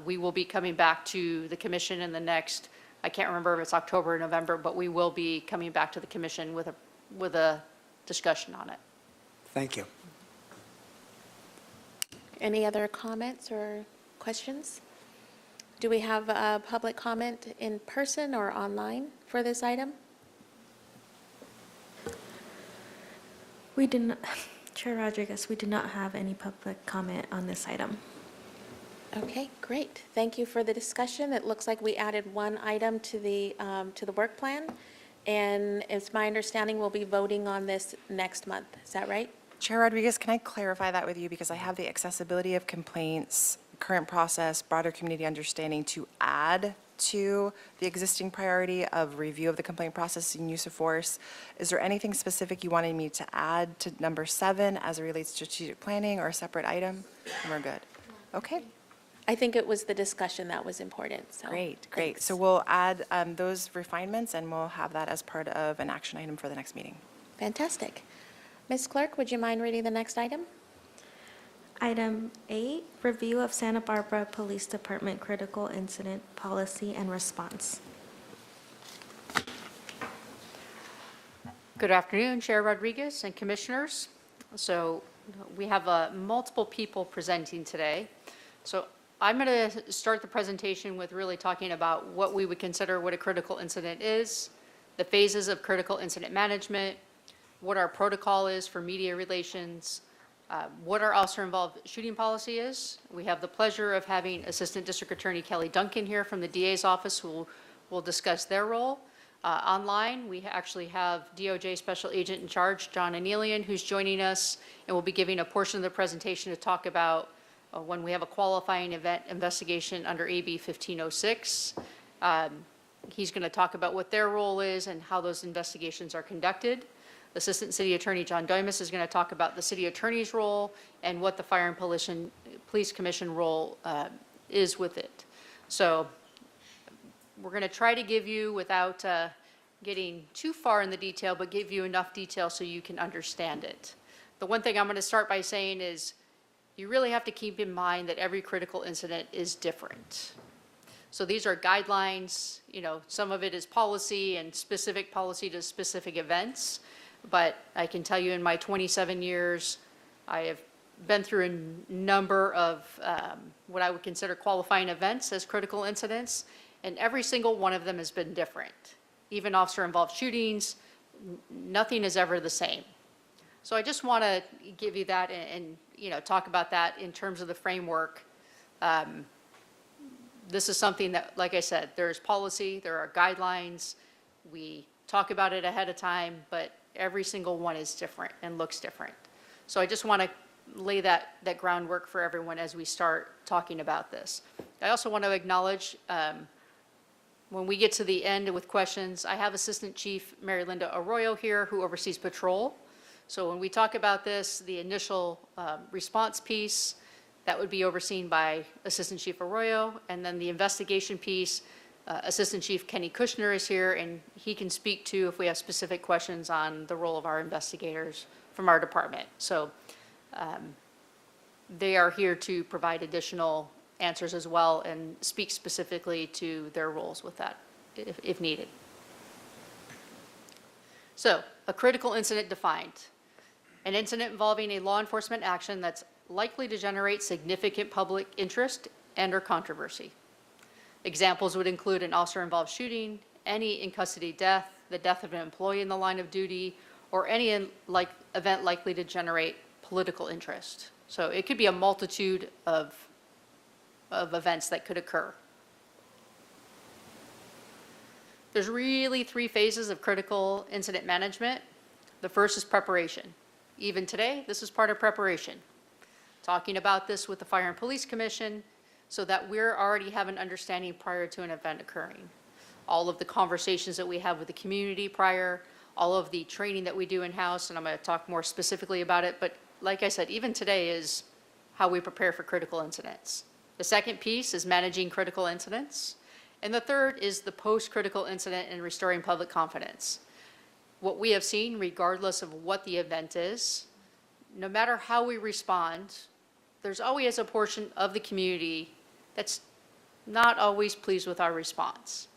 S9: we will be coming back to the commission in the next, I can't remember if it's October or November, but we will be coming back to the commission with a discussion on it.
S7: Thank you.
S1: Any other comments or questions? Do we have a public comment in person or online for this item?
S2: We did not, Chair Rodriguez, we did not have any public comment on this item.
S1: Okay, great. Thank you for the discussion. It looks like we added one item to the work plan, and it's my understanding we'll be voting on this next month. Is that right?
S5: Chair Rodriguez, can I clarify that with you? Because I have the accessibility of complaints, current process, broader community understanding to add to the existing priority of review of the complaint process and use of force. Is there anything specific you wanted me to add to number 7 as it relates to strategic planning or a separate item? And we're good. Okay,
S1: I think it was the discussion that was important, so.
S5: great, great.
S1: thanks.
S5: So we'll add those refinements, and we'll have that as part of an action item for the next meeting.
S1: Fantastic. Ms. Clerk, would you mind reading the next item?
S2: Item 8, review of Santa Barbara Police Department critical incident policy and response.
S9: Good afternoon, Chair Rodriguez and Commissioners. So we have multiple people presenting today. So I'm going to start the presentation with really talking about what we would consider what a critical incident is, the phases of critical incident management, what our protocol is for media relations, what our officer-involved shooting policy is. We have the pleasure of having Assistant District Attorney Kelly Duncan here from the DA's office, who will discuss their role. Online, we actually have DOJ Special Agent in Charge, John Anelian, who's joining us, and will be giving a portion of the presentation to talk about when we have a qualifying event investigation under AB 1506. He's going to talk about what their role is and how those investigations are conducted. Assistant City Attorney John Doimus is going to talk about the city attorney's role and what the Fire and Police Commission role is with it. So we're going to try to give you, without getting too far in the detail, but give you enough detail so you can understand it. The one thing I'm going to start by saying is you really have to keep in mind that every critical incident is different. So these are guidelines, some of it is policy and specific policy to specific events. But I can tell you in my 27 years, I have been through a number of what I would consider qualifying events as critical incidents, and every single one of them has been different. Even officer-involved shootings, nothing is ever the same. So I just want to give you that and talk about that in terms of the framework. This is something that, like I said, there's policy, there are guidelines. We talk about it ahead of time, but every single one is different and looks different. So I just want to lay that groundwork for everyone as we start talking about this. I also want to acknowledge, when we get to the end with questions, I have Assistant Chief Mary Linda Arroyo here, who oversees patrol. So when we talk about this, the initial response piece, that would be overseen by Assistant Chief Arroyo, and then the investigation piece, Assistant Chief Kenny Kushner is here, and he can speak to if we have specific questions on the role of our investigators from our department. So they are here to provide additional answers as well and speak specifically to their roles with that, if needed. So, a critical incident defined. An incident involving a law enforcement action that's likely to generate significant public interest and/or controversy. Examples would include an officer-involved shooting, any in-custody death, the death of an employee in the line of duty, or any event likely to generate political interest. So it could be a multitude of events that could occur. There's really 3 phases of critical incident management. The first is preparation. Even today, this is part of preparation. Talking about this with the Fire and Police Commission so that we're already have an understanding prior to an event occurring. All of the conversations that we have with the community prior, all of the training that we do in-house, and I'm going to talk more specifically about it, but like I said, even today is how we prepare for critical incidents. The second piece is managing critical incidents. And the third is the post-critical incident and restoring public confidence. What we have seen, regardless of what the event is, no matter how we respond, there's always a portion of the community that's not always pleased with our response.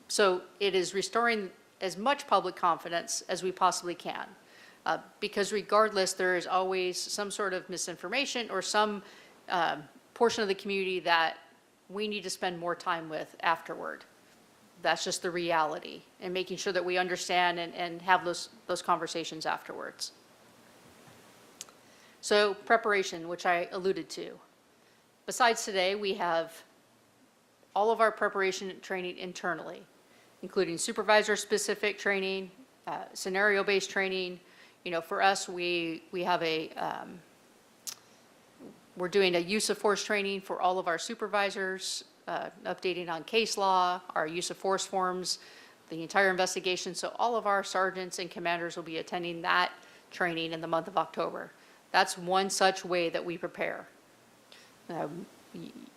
S9: So it is restoring as much public confidence as we possibly can. Because regardless, there is always some sort of misinformation or some portion of the community that we need to spend more time with afterward. That's just the reality, and making sure that we understand and have those conversations afterwards. So preparation, which I alluded to. Besides today, we have all of our preparation training internally, including supervisor-specific training, scenario-based training. You know, for us, we have we're doing a use of force training for all of our supervisors, updating on case law, our use of force forms, the entire investigation. So all of our sergeants and commanders will be attending that training in the month of October. That's one such way that we prepare.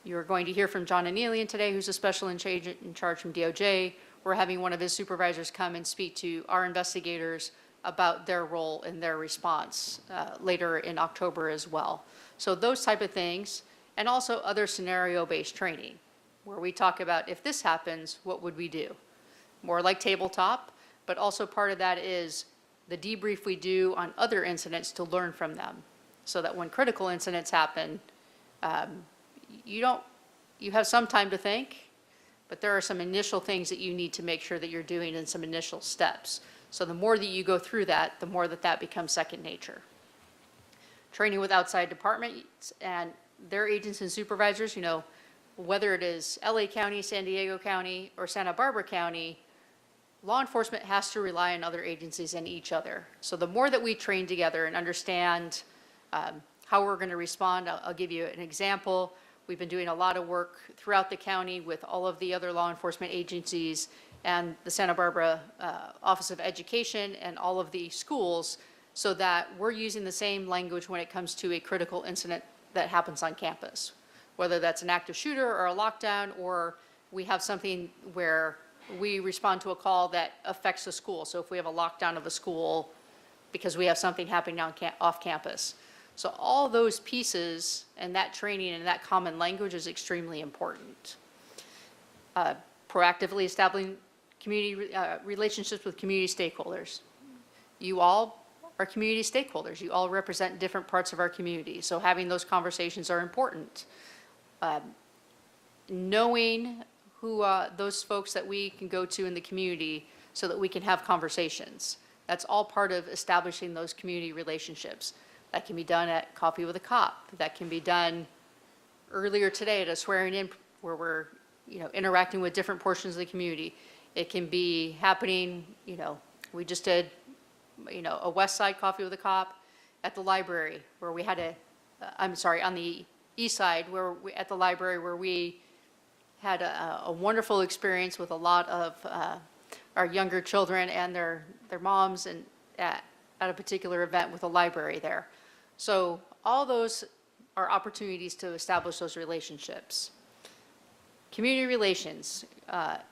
S9: You're going to hear from John Anelian today, who's a special agent in charge from DOJ. We're having one of his supervisors come and speak to our investigators about their role in their response later in October as well. So those type of things, and also other scenario-based training, where we talk about if this happens, what would we do? More like tabletop, but also part of that is the debrief we do on other incidents to learn from them, so that when critical incidents happen, you have some time to think, but there are some initial things that you need to make sure that you're doing in some initial steps. So the more that you go through that, the more that becomes second nature. Training with outside departments and their agents and supervisors, you know, whether it is LA County, San Diego County, or Santa Barbara County, law enforcement has to rely on other agencies and each other. So the more that we train together and understand how we're going to respond, I'll give you an example. We've been doing a lot of work throughout the county with all of the other law enforcement agencies and the Santa Barbara Office of Education and all of the schools, so that we're using the same language when it comes to a critical incident that happens on campus, whether that's an active shooter or a lockdown, or we have something where we respond to a call that affects the school. So if we have a lockdown of a school because we have something happening off campus. So all those pieces and that training and that common language is extremely important. Proactively establishing community relationships with community stakeholders. You all are community stakeholders. You all represent different parts of our community. So having those conversations are important. Knowing who those folks that we can go to in the community so that we can have conversations. That's all part of establishing those community relationships. That can be done at Coffee with a Cop. That can be done earlier today at a swearing in where we're, you know, interacting with different portions of the community. It can be happening, you know, we just did, you know, a West Side Coffee with a Cop at the library where we had on the east side at the library where we had a wonderful experience with a lot of our younger children and their moms and at a particular event with a library there. So all those are opportunities to establish those relationships. Community relations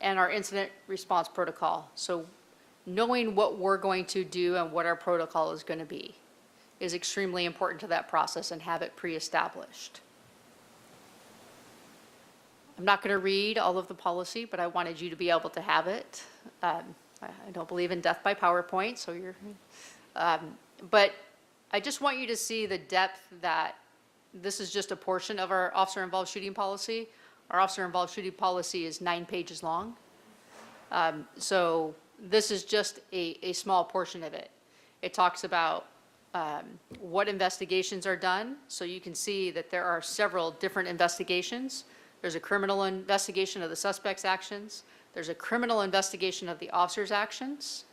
S9: and our incident response protocol. So knowing what we're going to do and what our protocol is going to be is extremely important to that process, and have it pre-established. I'm not going to read all of the policy, but I wanted you to be able to have it. I don't believe in death by PowerPoint, so you're, but I just want you to see the depth that this is just a portion of our officer-involved shooting policy. Our officer-involved shooting policy is 9 pages long. So this is just a small portion of it. It talks about what investigations are done. So you can see that there are several different investigations. There's a criminal investigation of the suspect's actions. There's a criminal investigation of the officer's actions.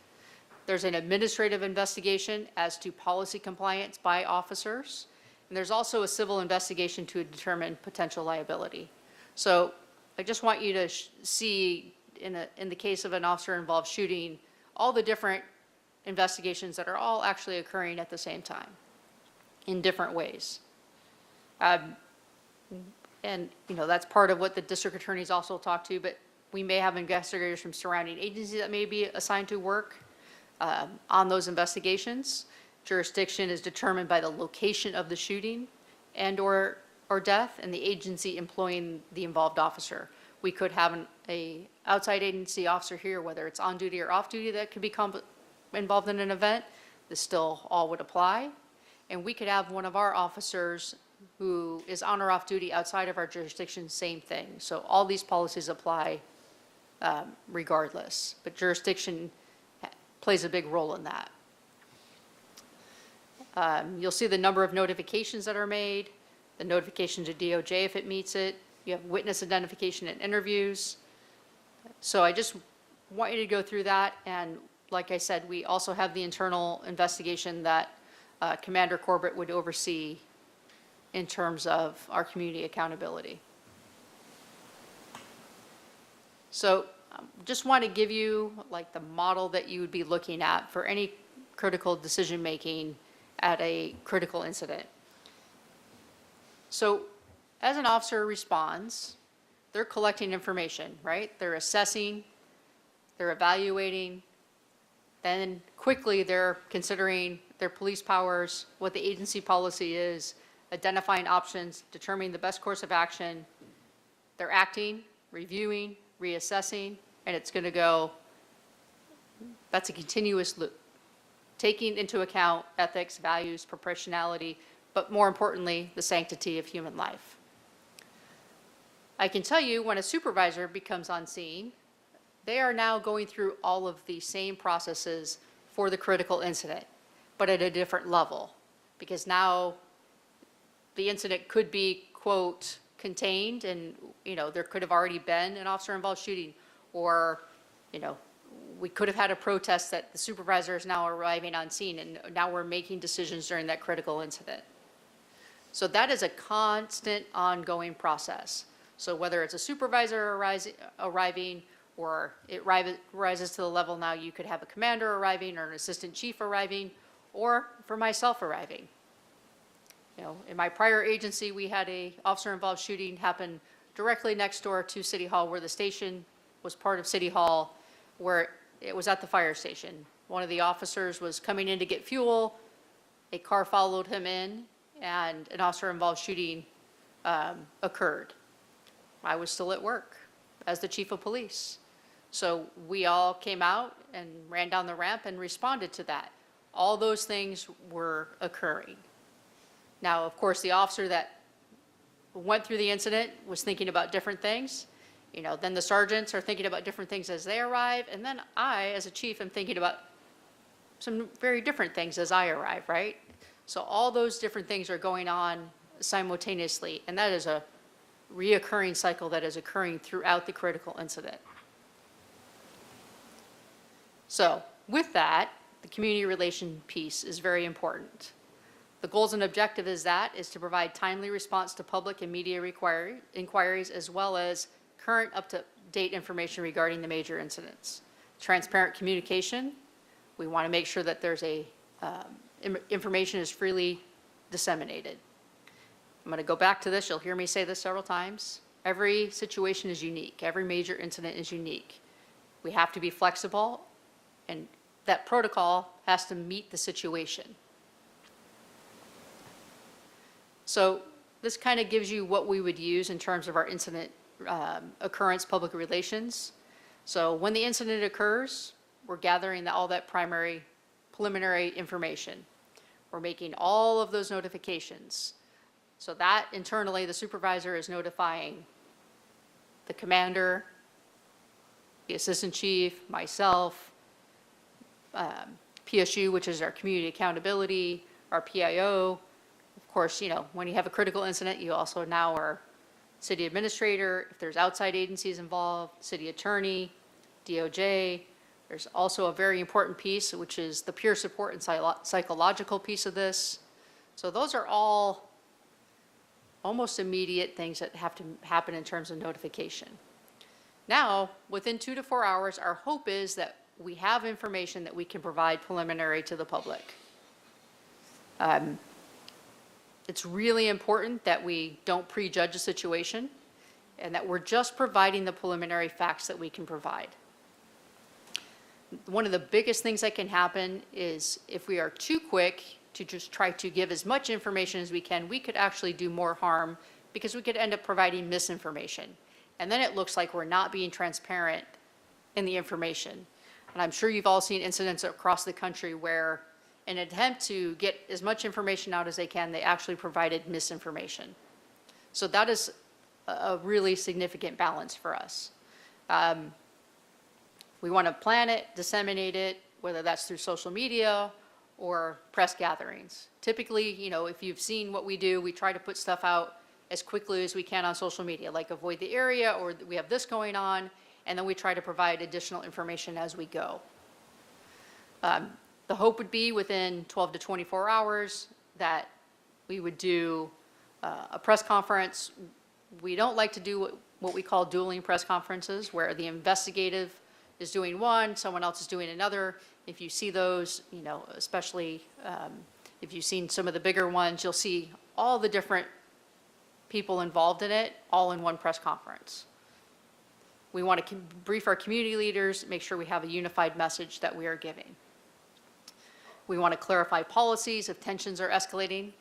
S9: There's an administrative investigation as to policy compliance by officers. And there's also a civil investigation to determine potential liability. So I just want you to see, in the case of an officer-involved shooting, all the different investigations that are all actually occurring at the same time in different ways. And, that's part of what the district attorneys also talk to, but we may have investigators from surrounding agencies that may be assigned to work on those investigations. Jurisdiction is determined by the location of the shooting and/or death and the agency employing the involved officer. We could have an outside agency officer here, whether it's on duty or off duty, that could be involved in an event. This still all would apply. And we could have one of our officers who is on or off duty outside of our jurisdiction, same thing. So all these policies apply regardless, but jurisdiction plays a big role in that. You'll see the number of notifications that are made, the notification to DOJ if it meets it. You have witness identification and interviews. So I just want you to go through that. And like I said, we also have the internal investigation that Commander Corbett would oversee in terms of our community accountability. So just want to give you like the model that you would be looking at for any critical decision-making at a critical incident. So as an officer responds, they're collecting information, right? They're assessing, they're evaluating, then quickly they're considering their police powers, what the agency policy is, identifying options, determining the best course of action. They're acting, reviewing, reassessing, and it's going to go, that's a continuous loop, taking into account ethics, values, proportionality, but more importantly, the sanctity of human life. I can tell you when a supervisor becomes on scene, they are now going through all of the same processes for the critical incident, but at a different level, because now the incident could be, quote, contained, and, there could have already been an officer-involved shooting, or, we could have had a protest that the supervisor is now arriving on scene, and now we're making decisions during that critical incident. So that is a constant, ongoing process. So whether it's a supervisor arriving, or it rises to the level now you could have a commander arriving or an assistant chief arriving, or for myself arriving. In my prior agency, we had a officer-involved shooting happen directly next door to City Hall, where the station was part of City Hall, where it was at the fire station. One of the officers was coming in to get fuel. A car followed him in, and an officer-involved shooting occurred. I was still at work as the chief of police. So we all came out and ran down the ramp and responded to that. All those things were occurring. Now, of course, the officer that went through the incident was thinking about different things. Then the sergeants are thinking about different things as they arrive. And then I, as a chief, am thinking about some very different things as I arrive, right? So all those different things are going on simultaneously. And that is a reoccurring cycle that is occurring throughout the critical incident. So with that, the community relation piece is very important. The goals and objective is to provide timely response to public and media inquiries, as well as current up-to-date information regarding the major incidents. Transparent communication. We want to make sure that there's information is freely disseminated. I'm going to go back to this. You'll hear me say this several times. Every situation is unique. Every major incident is unique. We have to be flexible, and that protocol has to meet the situation. So this kind of gives you what we would use in terms of our incident occurrence public relations. So when the incident occurs, we're gathering all that preliminary information. We're making all of those notifications. So that internally, the supervisor is notifying the commander, the assistant chief, myself, PSU, which is our community accountability, our PIO. Of course, when you have a critical incident, you also now are city administrator. If there's outside agencies involved, city attorney, DOJ. There's also a very important piece, which is the peer support and psychological piece of this. So those are all almost immediate things that have to happen in terms of notification. Now, within 2 to 4 hours, our hope is that we have information that we can provide preliminary to the public. It's really important that we don't prejudge a situation and that we're just providing the preliminary facts that we can provide. One of the biggest things that can happen is if we are too quick to just try to give as much information as we can, we could actually do more harm because we could end up providing misinformation. And then it looks like we're not being transparent in the information. And I'm sure you've all seen incidents across the country where in an attempt to get as much information out as they can, they actually provided misinformation. So that is a really significant balance for us. We want to plan it, disseminate it, whether that's through social media or press gatherings. Typically, if you've seen what we do, we try to put stuff out as quickly as we can on social media, like avoid the area or we have this going on, and then we try to provide additional information as we go. The hope would be within 12 to 24 hours that we would do a press conference. We don't like to do what we call dueling press conferences, where the investigative is doing one, someone else is doing another. If you see those, especially if you've seen some of the bigger ones, you'll see all the different people involved in it, all in one press conference. We want to brief our community leaders, make sure we have a unified message that we are giving. We want to clarify policies if tensions are escalating.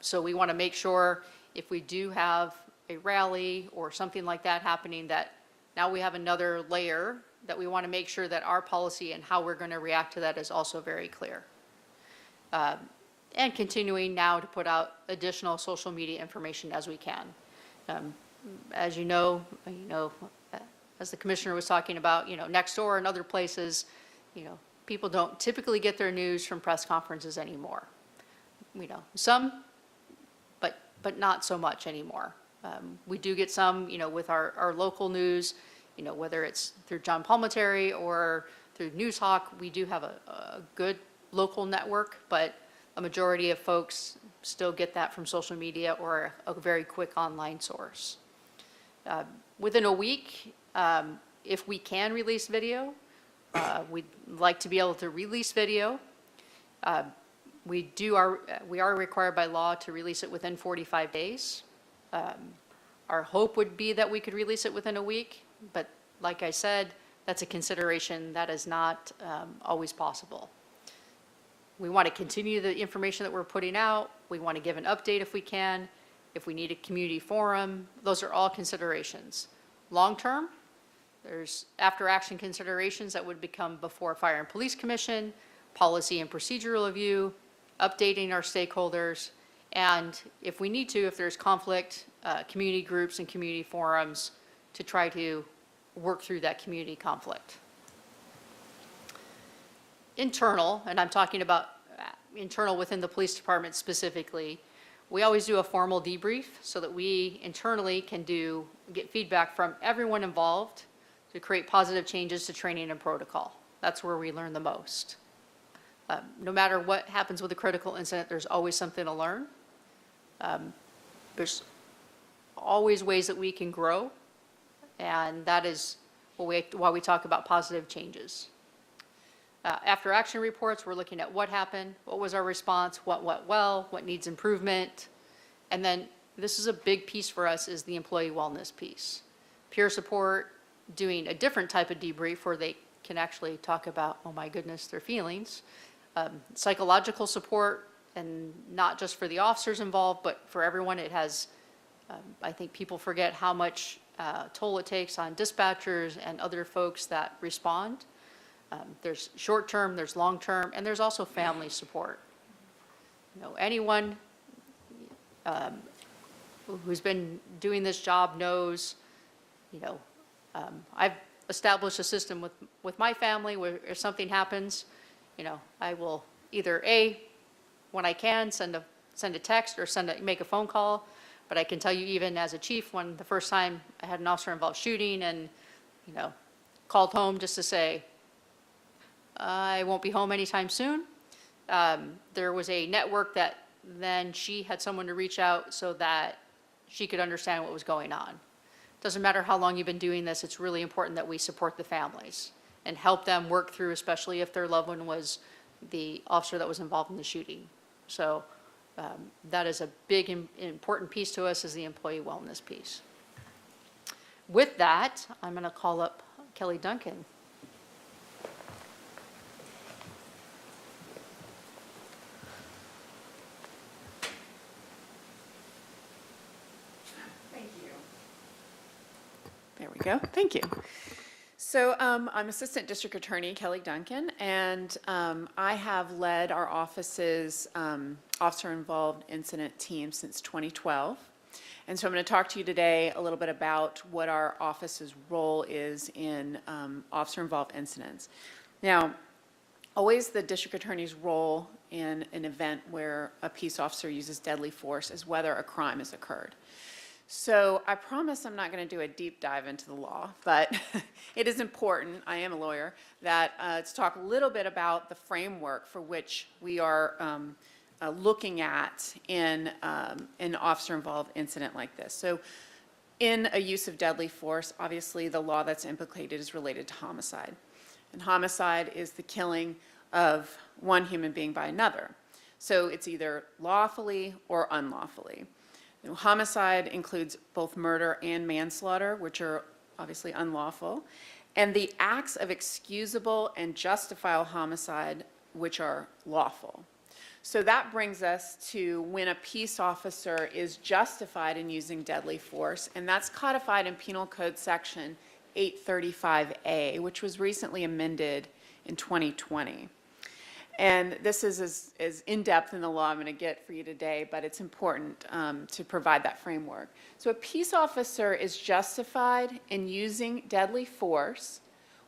S9: So we want to make sure if we do have a rally or something like that happening, that now we have another layer that we want to make sure that our policy and how we're going to react to that is also very clear. And continuing now to put out additional social media information as we can. As you know, as the commissioner was talking about, Nextdoor and other places, people don't typically get their news from press conferences anymore. Some, but not so much anymore. We do get some, with our local news, whether it's through John Palminteri or through Newshawk, we do have a good local network, but a majority of folks still get that from social media or a very quick online source. Within a week, if we can release video, we'd like to be able to release video. We are required by law to release it within 45 days. Our hope would be that we could release it within a week, but like I said, that's a consideration that is not always possible. We want to continue the information that we're putting out. We want to give an update if we can. If we need a community forum, those are all considerations. Long-term, there's after-action considerations that would become before Fire and Police Commission, policy and procedural review, updating our stakeholders, and if we need to, if there's conflict, community groups and community forums to try to work through that community conflict. Internal, and I'm talking about internal within the police department specifically, we always do a formal debrief so that we internally can get feedback from everyone involved to create positive changes to training and protocol. That's where we learn the most. No matter what happens with a critical incident, there's always something to learn. There's always ways that we can grow, and that is why we talk about positive changes. After action reports, we're looking at what happened, what was our response, what went well, what needs improvement, and then this is a big piece for us is the employee wellness piece. Peer support, doing a different type of debrief where they can actually talk about, oh my goodness, their feelings. Psychological support, and not just for the officers involved, but for everyone. It has, I think people forget how much toll it takes on dispatchers and other folks that respond. There's short-term, there's long-term, and there's also family support. Anyone who's been doing this job knows, I've established a system with my family where if something happens, I will either when I can, send a text or make a phone call. But I can tell you, even as a chief, when the first time I had an officer-involved shooting and, called home just to say, I won't be home anytime soon. There was a network that then she had someone to reach out so that she could understand what was going on. Doesn't matter how long you've been doing this, it's really important that we support the families and help them work through, especially if their loved one was the officer that was involved in the shooting. So that is a big, important piece to us, is the employee wellness piece. With that, I'm going to call up Kelly Duncan.
S10: There we go. Thank you. So I'm Assistant District Attorney Kelly Duncan, and I have led our office's officer-involved incident team since 2012. And so I'm going to talk to you today a little bit about what our office's role is in officer-involved incidents. Now, always the district attorney's role in an event where a peace officer uses deadly force is whether a crime has occurred. So I promise I'm not going to do a deep dive into the law, but it is important, I am a lawyer, that to talk a little bit about the framework for which we are looking at in an officer-involved incident like this. So in a use of deadly force, obviously the law that's implicated is related to homicide. And homicide is the killing of one human being by another. So it's either lawfully or unlawfully. Homicide includes both murder and manslaughter, which are obviously unlawful, and the acts of excusable and justifiable homicide, which are lawful. So that brings us to when a peace officer is justified in using deadly force, and that's codified in Penal Code Section 835A, which was recently amended in 2020. And this is as in-depth in the law I'm going to get for you today, but it's important to provide that framework. So a peace officer is justified in using deadly force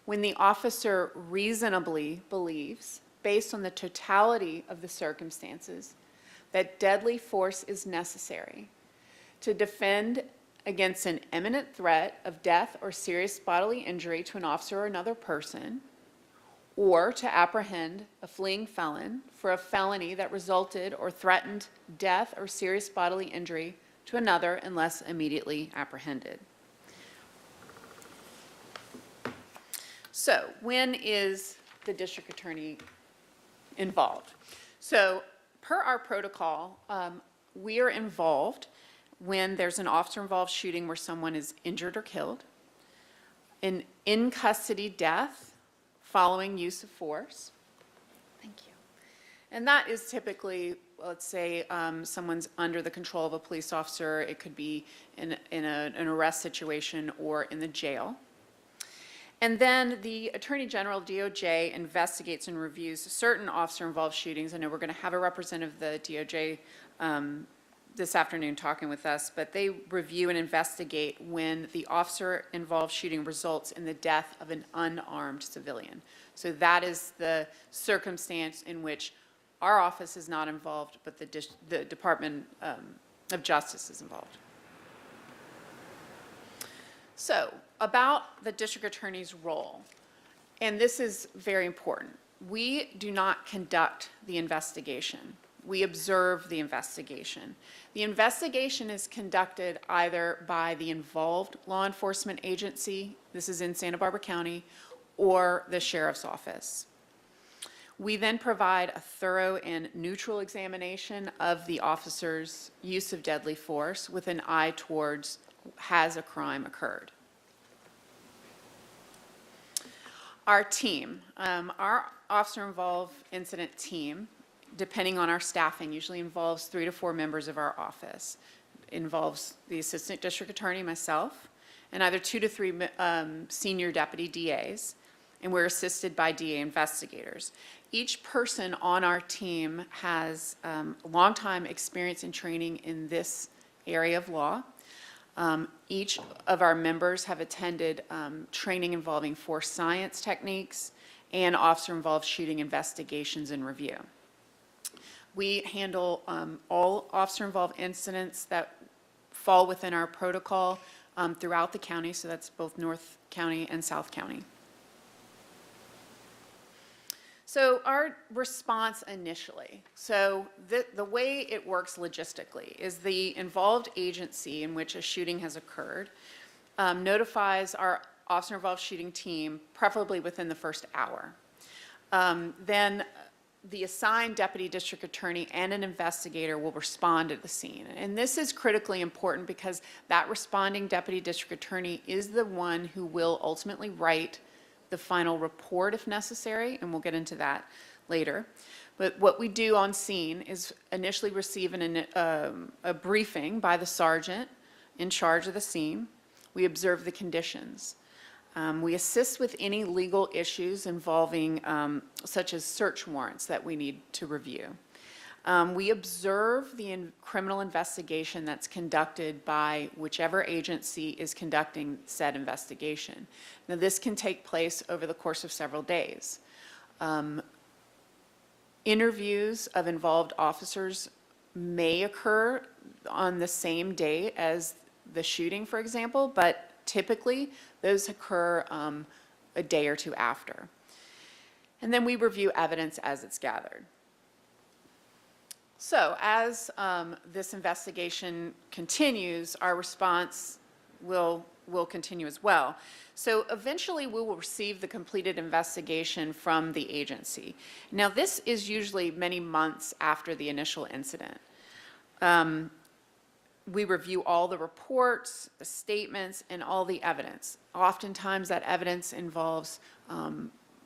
S10: when the officer reasonably believes, based on the totality of the circumstances, that deadly force is necessary to defend against an imminent threat of death or serious bodily injury to an officer or another person, or to apprehend a fleeing felon for a felony that resulted or threatened death or serious bodily injury to another unless immediately apprehended. So when is the district attorney involved? So per our protocol, we are involved when there's an officer-involved shooting where someone is injured or killed, an in-custody death following use of force. Thank you. And that is typically, let's say, someone's under the control of a police officer. It could be in an arrest situation or in the jail. And then the Attorney General, DOJ, investigates and reviews certain officer-involved shootings. I know we're going to have a representative of the DOJ this afternoon talking with us, but they review and investigate when the officer-involved shooting results in the death of an unarmed civilian. So that is the circumstance in which our office is not involved, but the Department of Justice is involved. So about the district attorney's role, and this is very important. We do not conduct the investigation. We observe the investigation. The investigation is conducted either by the involved law enforcement agency, this is in Santa Barbara County, or the sheriff's office. We then provide a thorough and neutral examination of the officer's use of deadly force with an eye towards, has a crime occurred? Our team, our officer-involved incident team, depending on our staffing, usually involves 3 to 4 members of our office. It involves the assistant district attorney, myself, and either 2 to 3 senior deputy DAs, and we're assisted by DA investigators. Each person on our team has a long time experience and training in this area of law. Each of our members have attended training involving force science techniques and officer-involved shooting investigations and review. We handle all officer-involved incidents that fall within our protocol throughout the county, so that's both North County and South County. So our response initially, so the way it works logistically is the involved agency in which a shooting has occurred notifies our officer-involved shooting team, preferably within the first hour. Then the assigned deputy district attorney and an investigator will respond to the scene. And this is critically important because that responding deputy district attorney is the one who will ultimately write the final report if necessary, and we'll get into that later. But what we do on scene is initially receive a briefing by the sergeant in charge of the scene. We observe the conditions. We assist with any legal issues involving, such as search warrants that we need to review. We observe the criminal investigation that's conducted by whichever agency is conducting said investigation. Now, this can take place over the course of several days. Interviews of involved officers may occur on the same day as the shooting, for example, but typically those occur a day or two after. And then we review evidence as it's gathered. So as this investigation continues, our response will continue as well. So eventually we will receive the completed investigation from the agency. Now this is usually many months after the initial incident. We review all the reports, the statements, and all the evidence. Oftentimes that evidence involves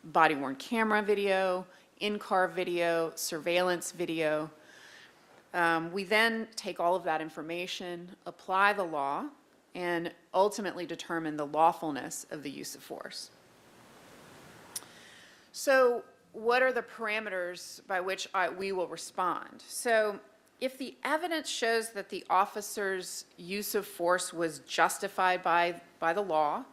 S10: body-worn camera video, in-car video, surveillance video. We then take all of that information, apply the law, and ultimately determine the lawfulness of the use of force. So what are the parameters by which we will respond? So if the evidence shows that the officer's use of force was justified by the law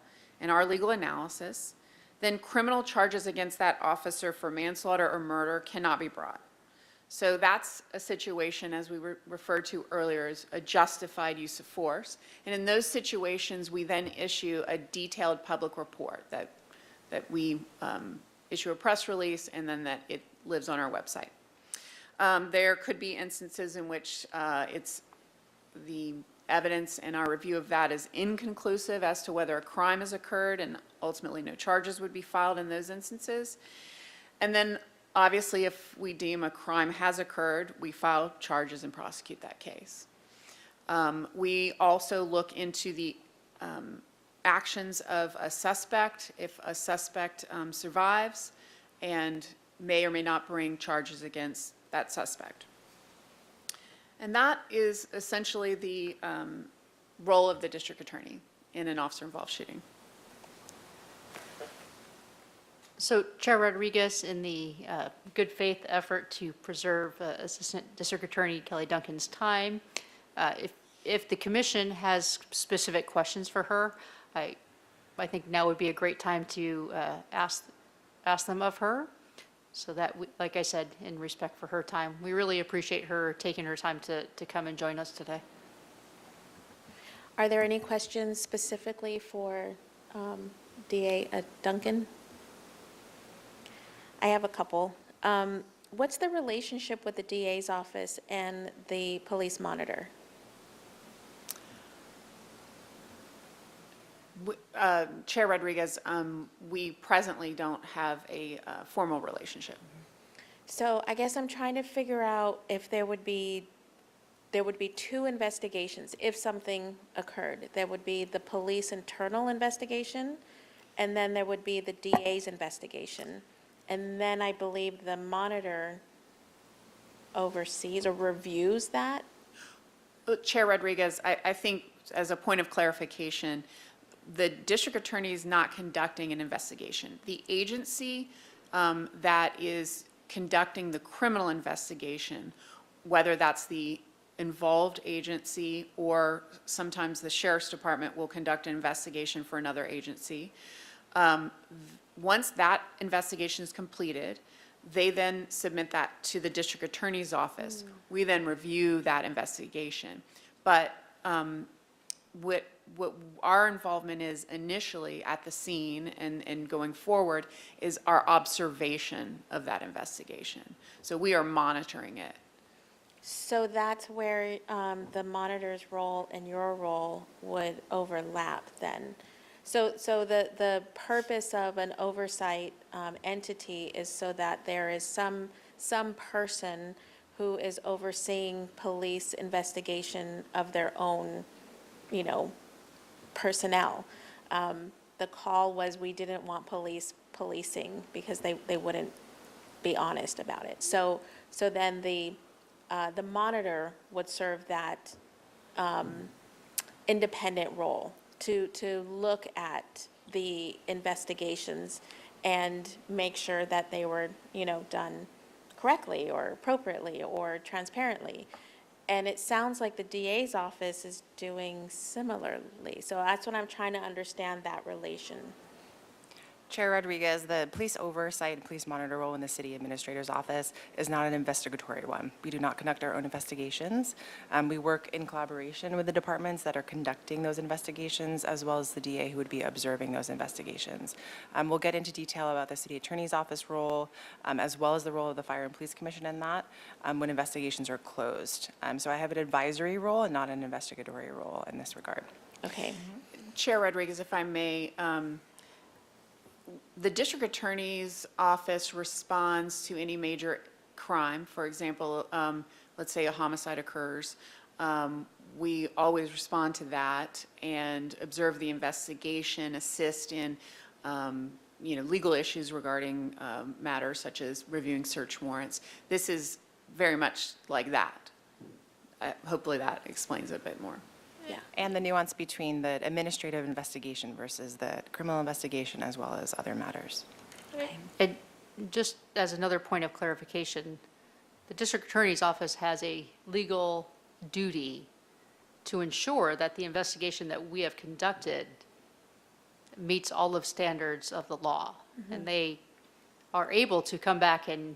S10: and our legal analysis, then criminal charges against that officer for manslaughter or murder cannot be brought. So that's a situation, as we referred to earlier, as a justified use of force. And in those situations, we then issue a detailed public report that we issue a press release and then that it lives on our website. There could be instances in which it's the evidence and our review of that is inconclusive as to whether a crime has occurred, and ultimately no charges would be filed in those instances. And then obviously if we deem a crime has occurred, we file charges and prosecute that case. We also look into the actions of a suspect, if a suspect survives, and may or may not bring charges against that suspect. And that is essentially the role of the district attorney in an officer-involved shooting.
S9: So Chair Rodriguez, in the good faith effort to preserve Assistant District Attorney Kelly Duncan's time, if the commission has specific questions for her, I think now would be a great time to ask them of her. So that, like I said, in respect for her time, we really appreciate her taking her time to come and join us today.
S1: Are there any questions specifically for DA Duncan? I have a couple. What's the relationship with the DA's office and the police monitor?
S10: Chair Rodriguez, we presently don't have a formal relationship.
S1: So I guess I'm trying to figure out if there would be two investigations if something occurred. There would be the police internal investigation, and then there would be the DA's investigation. And then I believe the monitor oversees or reviews that.
S10: Chair Rodriguez, I think as a point of clarification, the district attorney is not conducting an investigation. The agency that is conducting the criminal investigation, whether that's the involved agency or sometimes the sheriff's department will conduct an investigation for another agency. Once that investigation is completed, They then submit that to the district attorney's office. We then review that investigation. But what our involvement is initially at the scene and going forward is our observation of that investigation. So we are monitoring it.
S1: So that's where the monitor's role and your role would overlap then. So the purpose of an oversight entity is so that there is some person who is overseeing police investigation of their own, personnel. The call was we didn't want policing because they wouldn't be honest about it. So then the monitor would serve that independent role to look at the investigations and make sure that they were, done correctly or appropriately or transparently. And it sounds like the DA's office is doing similarly. So that's what I'm trying to understand, that relation.
S5: Chair Rodriguez, the police oversight and police monitor role in the city administrator's office is not an investigatory one. We do not conduct our own investigations. We work in collaboration with the departments that are conducting those investigations, as well as the DA who would be observing those investigations. We'll get into detail about the city attorney's office role, as well as the role of the Fire and Police Commission in that, when investigations are closed. So I have an advisory role and not an investigatory role in this regard.
S1: Okay.
S10: Chair Rodriguez, if I may, the district attorney's office responds to any major crime. For example, let's say a homicide occurs. We always respond to that and observe the investigation, assist in, legal issues regarding matters such as reviewing search warrants. This is very much like that. Hopefully that explains it a bit more.
S1: Yeah.
S5: And the nuance between the administrative investigation versus the criminal investigation, as well as other matters.
S9: And just as another point of clarification, the district attorney's office has a legal duty to ensure that the investigation that we have conducted meets all of standards of the law. And they are able to come back and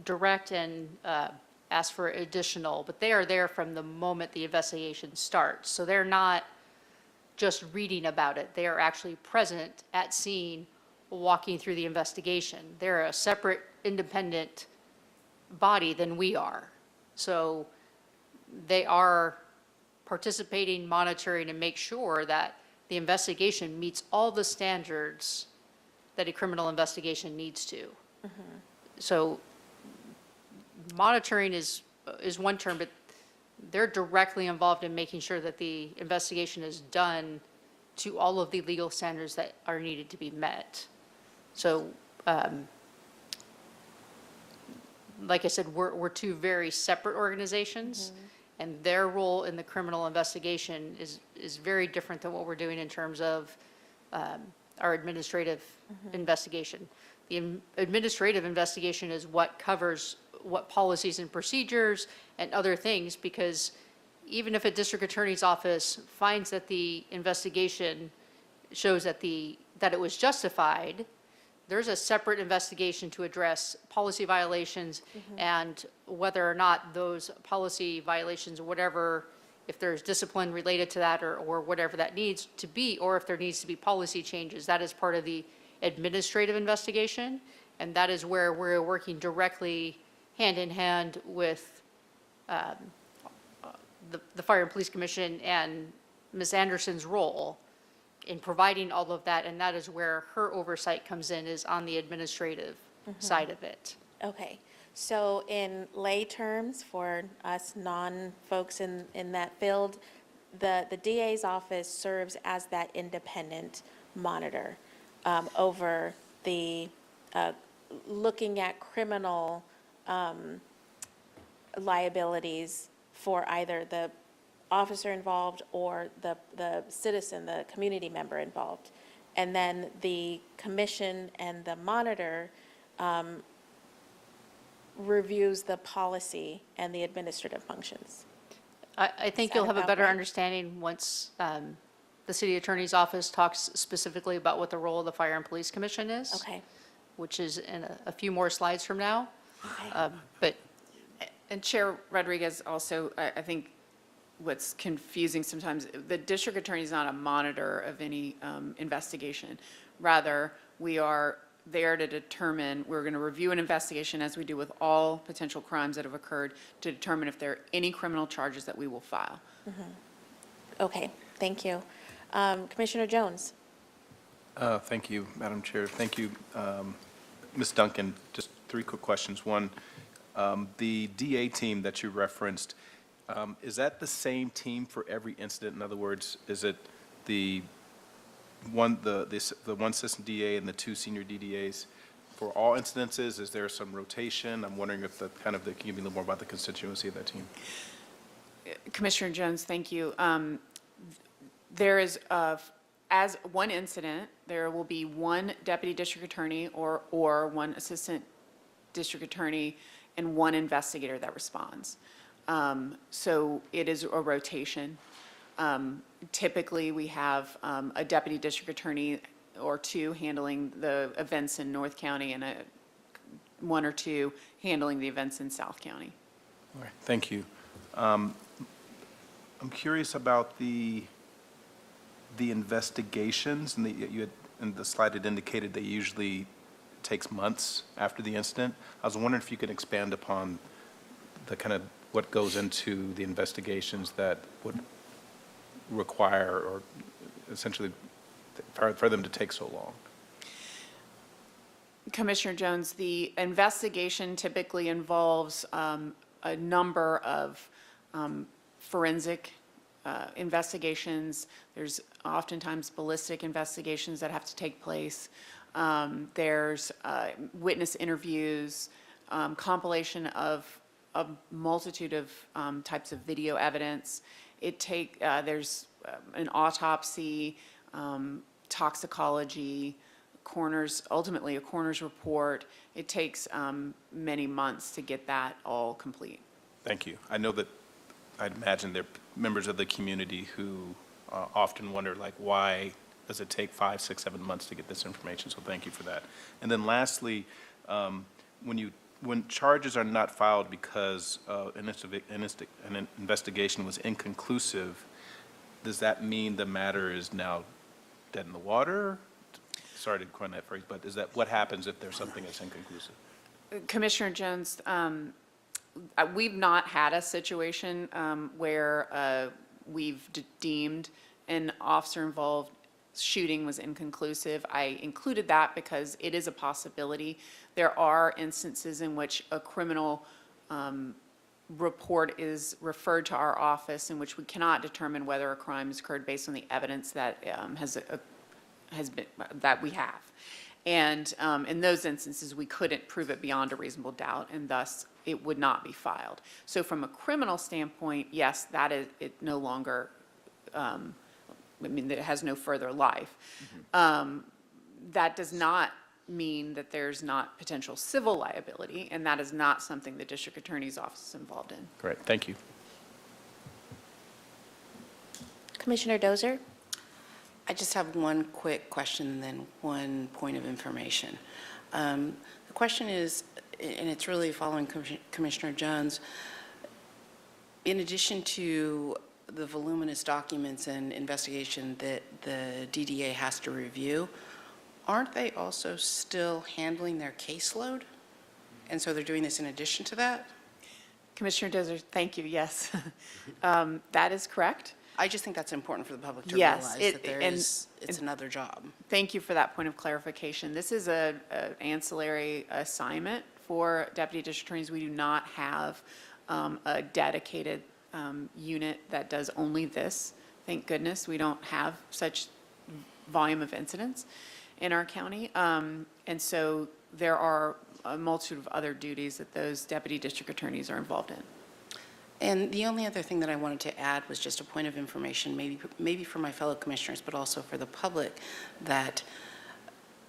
S9: direct and ask for additional, but they are there from the moment the investigation starts. So they're not just reading about it. They are actually present at scene, walking through the investigation. They're a separate, independent body than we are. So they are participating, monitoring, and make sure that the investigation meets all the standards that a criminal investigation needs to. So monitoring is one term, but they're directly involved in making sure that the investigation is done to all of the legal standards that are needed to be met. So, like I said, we're two very separate organizations, and their role in the criminal investigation is very different than what we're doing in terms of our administrative investigation. The administrative investigation is what covers what policies and procedures and other things, because even if a district attorney's office finds that the investigation shows that it was justified, there's a separate investigation to address policy violations and whether or not those policy violations, whatever, if there's discipline related to that or whatever that needs to be, or if there needs to be policy changes, that is part of the administrative investigation. And that is where we're working directly hand in hand with the Fire and Police Commission and Ms. Anderson's role in providing all of that, and that is where her oversight comes in, is on the administrative side of it.
S1: Okay. So in lay terms, for us non-folks in that field, the DA's office serves as that independent monitor over the, looking at criminal liabilities for either the officer involved or the citizen, the community member involved. And then the commission and the monitor reviews the policy and the administrative functions.
S9: I think
S1: Is
S9: you'll
S1: that
S9: have a
S1: about
S9: better
S1: right?
S9: understanding once the city attorney's office talks specifically about what the role of the Fire and Police Commission is.
S1: Okay.
S9: which is in a few more slides from now. But
S10: And Chair Rodriguez, also, I think what's confusing sometimes, the district attorney is not a monitor of any investigation. Rather, we are there to determine, we're going to review an investigation as we do with all potential crimes that have occurred to determine if there are any criminal charges that we will file.
S1: Okay, thank you. Commissioner Jones?
S3: Thank you, Madam Chair. Thank you, Ms. Duncan. Just 3 quick questions. One, the DA team that you referenced, is that the same team for every incident? In other words, is it the one assistant DA and the 2 senior DDAs for all incidences? Is there some rotation? I'm wondering if can you give me a little more about the constituency of that team?
S10: Commissioner Jones, thank you. There is, as one incident, there will be one deputy district attorney or one assistant district attorney and one investigator that responds. So it is a rotation. Typically, we have a deputy district attorney or 2 handling the events in North County and 1 or 2 handling the events in South County.
S3: All right, thank you. I'm curious about the investigations, and in the slide it indicated they usually takes months after the incident. I was wondering if you could expand upon the kind of what goes into the investigations that would require or essentially for them to take so long.
S10: Commissioner Jones, the investigation typically involves a number of forensic investigations. There's oftentimes ballistic investigations that have to take place. There's witness interviews, compilation of a multitude of types of video evidence. There's an autopsy, toxicology, ultimately a coroner's report. It takes many months to get that all complete.
S3: Thank you. I know that I'd imagine there are members of the community who often wonder, like, why does it take 5, 6, 7 months to get this information? So thank you for that. And then lastly, when charges are not filed because an investigation was inconclusive, does that mean the matter is now dead in the water? Sorry to coin that phrase, but is that what happens if there's something that's inconclusive?
S10: Commissioner Jones, we've not had a situation where we've deemed an officer-involved shooting was inconclusive. I included that because it is a possibility. There are instances in which a criminal report is referred to our office in which we cannot determine whether a crime has occurred based on the evidence that that we have. And in those instances, we couldn't prove it beyond a reasonable doubt, and thus it would not be filed. So from a criminal standpoint, yes, that is, it no longer, it has no further life. That does not mean that there's not potential civil liability, and that is not something the district attorney's office is involved in.
S3: Great, thank you.
S1: Commissioner Dozier?
S8: I just have one quick question and then one point of information. The question is, and it's really following Commissioner Jones, in addition to the voluminous documents and investigation that the DDA has to review, aren't they also still handling their caseload? And so they're doing this in addition to that?
S10: Commissioner Dozier, thank you, yes. That is correct.
S8: I just think that's important for the public to
S10: Yes,
S8: realize that it's another job.
S10: Thank you for that point of clarification. This is an ancillary assignment for deputy district attorneys. We do not have a dedicated unit that does only this. Thank goodness, we don't have such volume of incidents in our county. And so there are a multitude of other duties that those deputy district attorneys are involved in.
S8: And the only other thing that I wanted to add was just a point of information, maybe for my fellow commissioners, but also for the public, that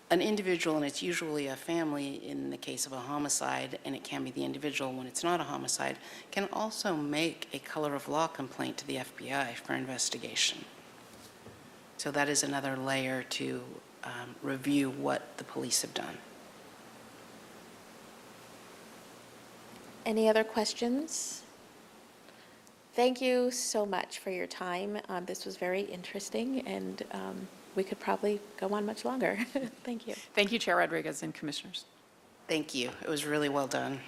S8: an individual, and it's usually a family in the case of a homicide, and it can be the individual when it's not a homicide, can also make a color of law complaint to the FBI for investigation. So that is another layer to review what the police have done.
S1: Any other questions? Thank you so much for your time. This was very interesting, and we could probably go on much longer. Thank you.
S10: Thank you, Chair Rodriguez and Commissioners.
S8: Thank you. It was really well done.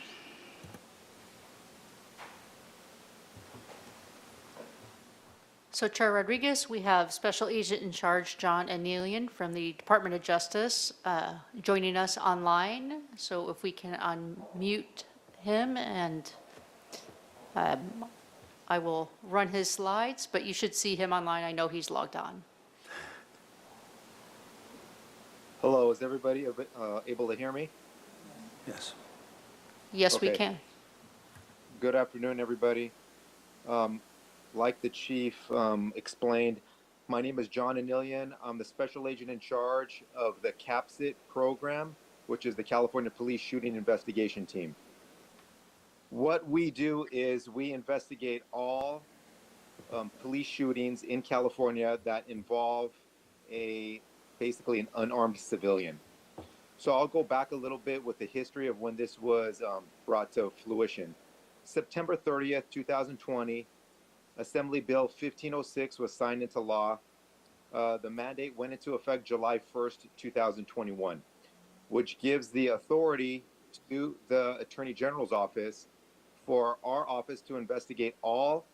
S9: So Chair Rodriguez, we have Special Agent in Charge John Anelian from the Department of Justice joining us online. So if we can unmute him, and I will run his slides, but you should see him online. I know he's logged on.
S11: Hello, is everybody able to hear me?
S7: Yes.
S9: Yes, we
S11: Okay.
S9: can.
S11: Good afternoon, everybody. Like the chief explained, my name is John Anilian. I'm the special agent in charge of the CAPSIT program, which is the California Police Shooting Investigation Team. What we do is we investigate all police shootings in California that involve basically an unarmed civilian. So I'll go back a little bit with the history of when this was brought to fruition. September 30th, 2020, Assembly Bill 1506 was signed into law. The mandate went into effect July 1st, 2021, which gives the authority to the Attorney General's office for our office to investigate all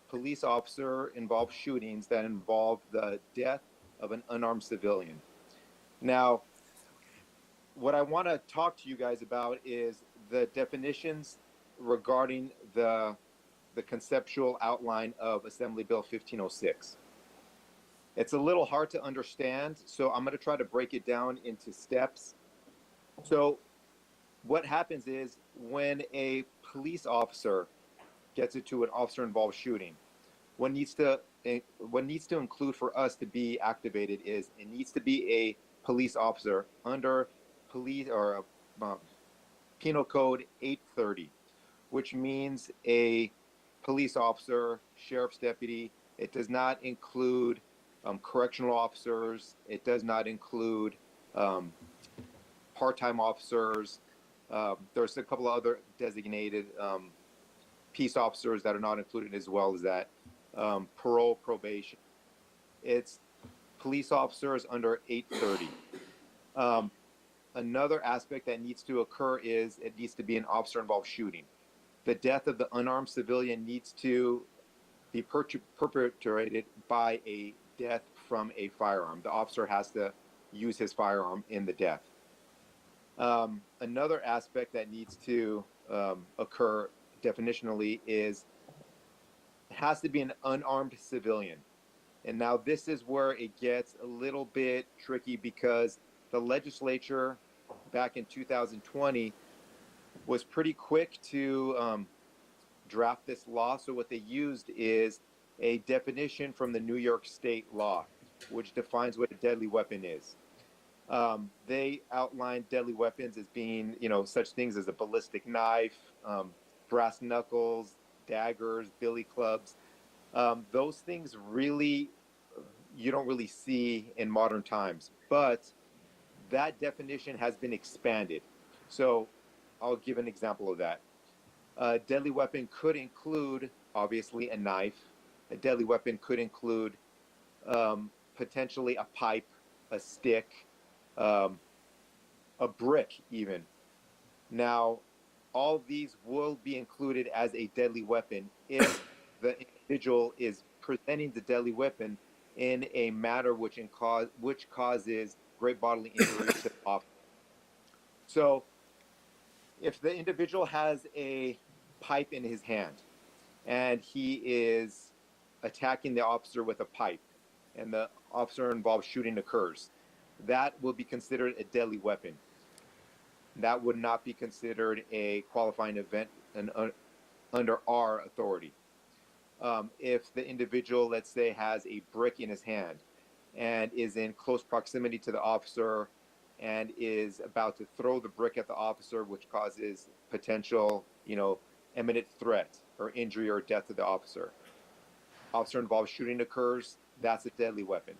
S11: police officer involved shootings that involve the death of an unarmed civilian. Now, what I want to talk to you guys about is the definitions regarding the conceptual outline of Assembly Bill 1506. It's a little hard to understand, so I'm going to try to break it down into steps. So what happens is when a police officer gets into an officer-involved shooting, what needs to include for us to be activated is it needs to be a police officer under police or Penal Code 830, which means a police officer, sheriff's deputy. It does not include correctional officers. It does not include part-time officers. There's a couple of other designated peace officers that are not included, as well as that. Parole, probation. It's police officers under 830. Another aspect that needs to occur is it needs to be an officer-involved shooting. The death of the unarmed civilian needs to be perpetrated by a death from a firearm. The officer has to use his firearm in the death. Another aspect that needs to occur definitionally is it has to be an unarmed civilian. And now this is where it gets a little bit tricky because the legislature back in 2020 was pretty quick to draft this law. So what they used is a definition from the New York State law, which defines what a deadly weapon is. They outlined deadly weapons as being, such things as a ballistic knife, brass knuckles, daggers, billy clubs. Those things really, you don't really see in modern times, but that definition has been expanded. So I'll give an example of that. A deadly weapon could include, obviously, a knife. A deadly weapon could include potentially a pipe, a stick, a brick even. Now, all of these will be included as a deadly weapon if the individual is presenting the deadly weapon in a manner which causes great bodily injury to the officer. So, if the individual has a pipe in his hand and he is attacking the officer with a pipe and the officer-involved shooting occurs, that will be considered a deadly weapon. That would not be considered a qualifying event under our authority. If the individual, let's say, has a brick in his hand and is in close proximity to the officer and is about to throw the brick at the officer, which causes potential, imminent threat or injury or death to the officer. Officer-involved shooting occurs, that's a deadly weapon.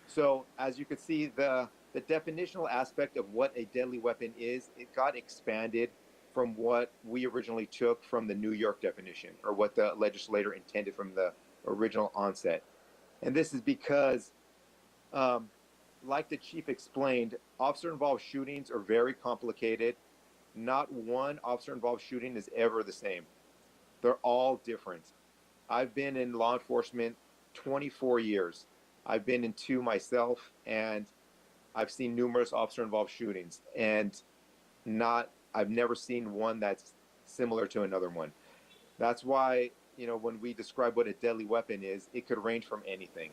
S11: So as you can see, the definitional aspect of what a deadly weapon is, it got expanded from what we originally took from the New York definition, or what the legislator intended from the original onset. And this is because, like the chief explained, officer-involved shootings are very complicated. Not one officer-involved shooting is ever the same. They're all different. I've been in law enforcement 24 years. I've been in two myself, and I've seen numerous officer-involved shootings, and I've never seen one that's similar to another one. That's why, when we describe what a deadly weapon is, it could range from anything.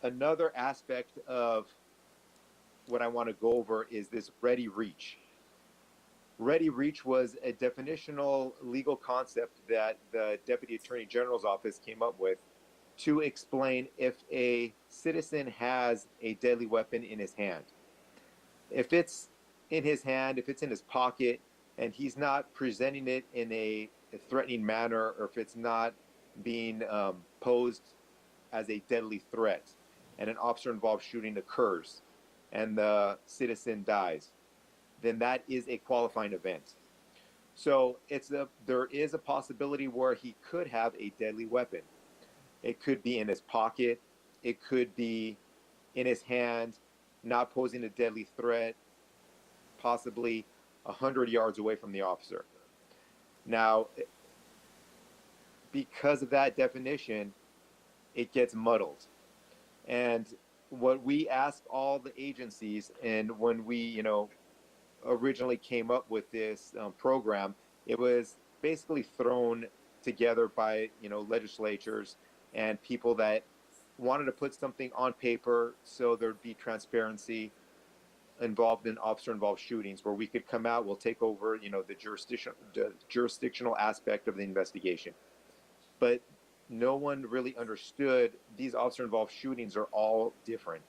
S11: Another aspect of what I want to go over is this ready reach. Ready reach was a definitional legal concept that the Deputy Attorney General's office came up with to explain if a citizen has a deadly weapon in his hand. If it's in his hand, if it's in his pocket, and he's not presenting it in a threatening manner, or if it's not being posed as a deadly threat, and an officer-involved shooting occurs, and the citizen dies, then that is a qualifying event. So there is a possibility where he could have a deadly weapon. It could be in his pocket. It could be in his hand, not posing a deadly threat, possibly 100 yards away from the officer. Now, because of that definition, it gets muddled. And what we ask all the agencies, and when we, originally came up with this program, it was basically thrown together by, legislatures and people that wanted to put something on paper so there'd be transparency involved in officer-involved shootings, where we could come out, we'll take over, the jurisdictional aspect of the investigation. But no one really understood these officer-involved shootings are all different.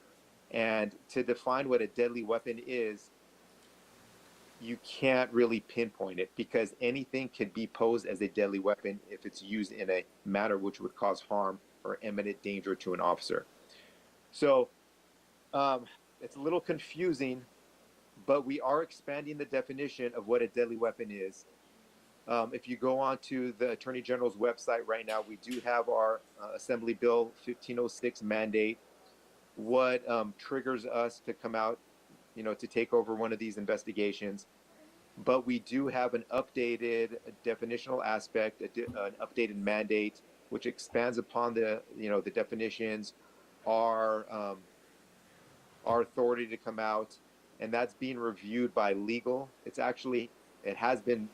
S11: And to define what a deadly weapon is, you can't really pinpoint it, because anything can be posed as a deadly weapon if it's used in a manner which would cause harm or imminent danger to an officer. So it's a little confusing, but we are expanding the definition of what a deadly weapon is. If you go on to the Attorney General's website right now, we do have our Assembly Bill 1506 mandate. What triggers us to come out, to take over one of these investigations. But we do have an updated definitional aspect, an updated mandate, which expands upon the definitions, our authority to come out, and that's being reviewed by legal. It has been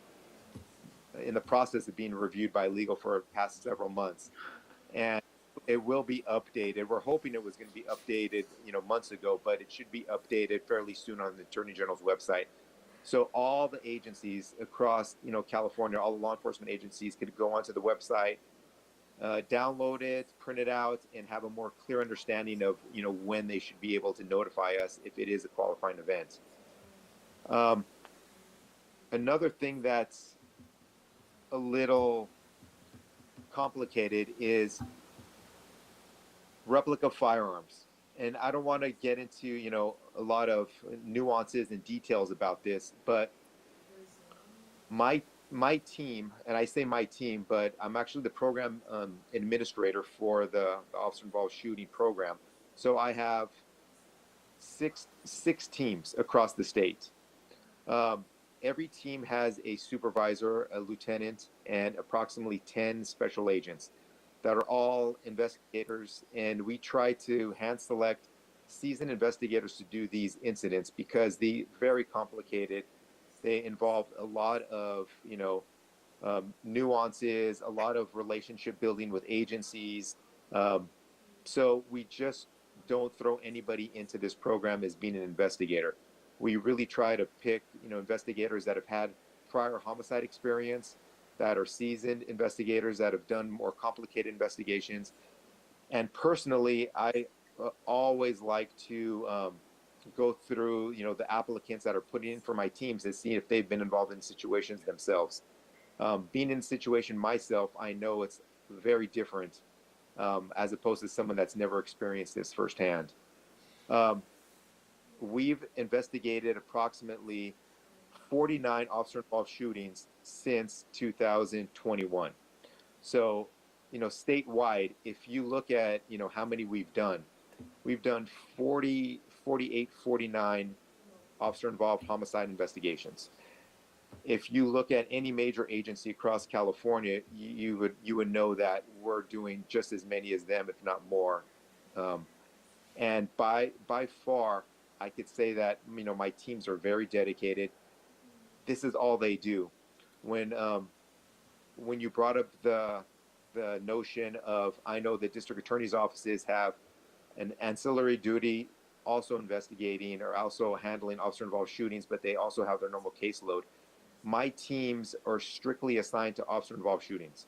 S11: in the process of being reviewed by legal for the past several months, and it will be updated. We're hoping it was going to be updated, months ago, but it should be updated fairly soon on the Attorney General's website. So all the agencies across, California, all the law enforcement agencies could go onto the website, download it, print it out, and have a more clear understanding of, when they should be able to notify us if it is a qualifying event. Another thing that's a little complicated is replica firearms. And I don't want to get into, a lot of nuances and details about this, but my team, and I say my team, but I'm actually the program administrator for the officer-involved shooting program. So I have six teams across the state. Every team has a supervisor, a lieutenant, and approximately 10 special agents that are all investigators, and we try to hand select seasoned investigators to do these incidents because they're very complicated. They involve a lot of, nuances, a lot of relationship building with agencies. So we just don't throw anybody into this program as being an investigator. We really try to pick, investigators that have had prior homicide experience, that are seasoned investigators that have done more complicated investigations. And personally, I always like to go through, the applicants that are putting in for my teams to see if they've been involved in situations themselves. Being in a situation myself, I know it's very different as opposed to someone that's never experienced this firsthand. We've investigated approximately 49 officer-involved shootings since 2021. So, statewide, if you look at, how many we've done 40, 48, 49 officer-involved homicide investigations. If you look at any major agency across California, you would know that we're doing just as many as them, if not more. And by far, I could say that my teams are very dedicated. This is all they do. When you brought up the notion of, I know the district attorney's offices have an ancillary duty, also investigating or also handling officer-involved shootings, but they also have their normal caseload. My teams are strictly assigned to officer-involved shootings,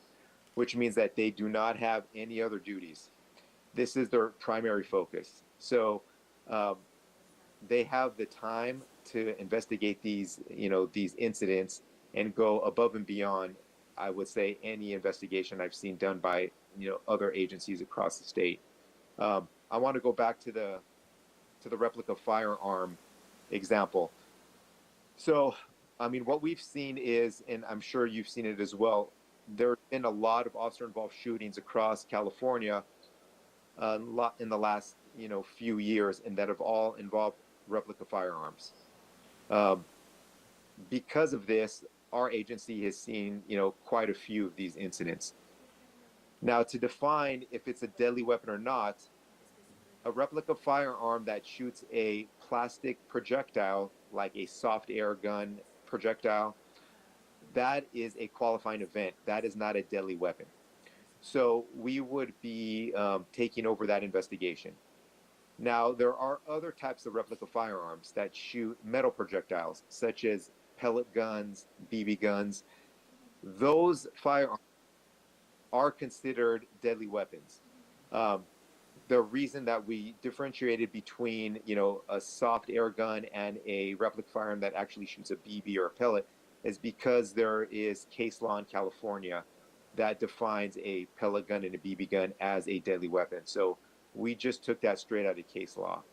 S11: which means that they do not have any other duties. This is their primary focus. So they have the time to investigate these incidents and go above and beyond, I would say, any investigation I've seen done by other agencies across the state. I want to go back to the replica firearm example. So, what we've seen is, and I'm sure you've seen it as well, there have been a lot of officer-involved shootings across California in the last few years, and that have all involved replica firearms. Because of this, our agency has seen quite a few of these incidents. Now, to define if it's a deadly weapon or not, a replica firearm that shoots a plastic projectile, like a soft air gun projectile, that is a qualifying event. That is not a deadly weapon. So we would be taking over that investigation. Now, there are other types of replica firearms that shoot metal projectiles, such as pellet guns, BB guns. Those firearms are considered deadly weapons. The reason that we differentiated between, a soft air gun and a replica firearm that actually shoots a BB or a pellet is because there is case law in California that defines a pellet gun and a BB gun as a deadly weapon. So we just took that straight out of case law.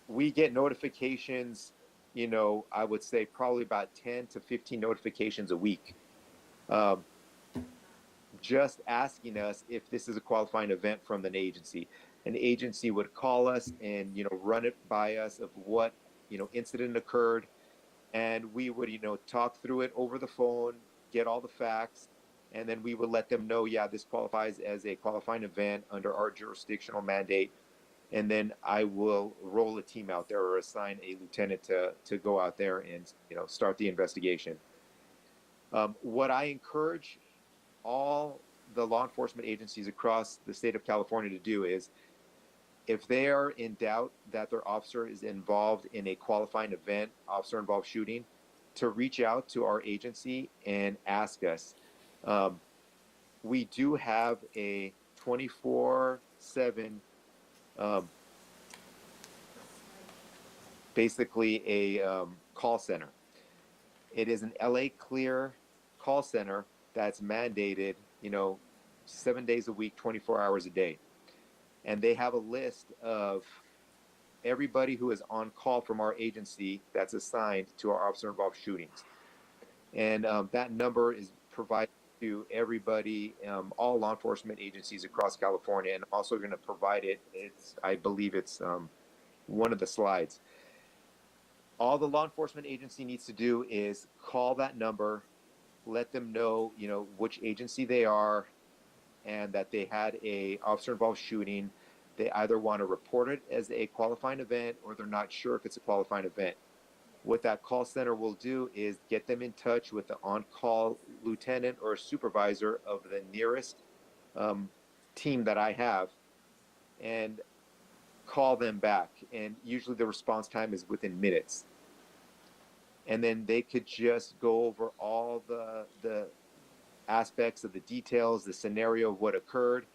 S11: We get notifications, I would say probably about 10 to 15 notifications a week. Just asking us if this is a qualifying event from an agency. An agency would call us and run it by us of what incident occurred, and we would talk through it over the phone, get all the facts, and then we would let them know, yeah, this qualifies as a qualifying event under our jurisdictional mandate, and then I will roll a team out there or assign a lieutenant to go out there and start the investigation. What I encourage all the law enforcement agencies across the state of California to do is, if they are in doubt that their officer is involved in a qualifying event, officer-involved shooting, to reach out to our agency and ask us. We do have a 24/7, basically a call center. It is an LA Clear call center that's mandated, 7 days a week, 24 hours a day. And they have a list of everybody who is on call from our agency that's assigned to our officer-involved shootings. And that number is provided to everybody, all law enforcement agencies across California, and also going to provide it. I believe it's one of the slides. All the law enforcement agency needs to do is call that number, let them know, which agency they are, and that they had a officer-involved shooting. They either want to report it as a qualifying event, or they're not sure if it's a qualifying event. What that call center will do is get them in touch with the on-call lieutenant or supervisor of the nearest team that I have, and call them back. And usually the response time is within minutes. And then they could just go over all the aspects of the details, the scenario of what occurred.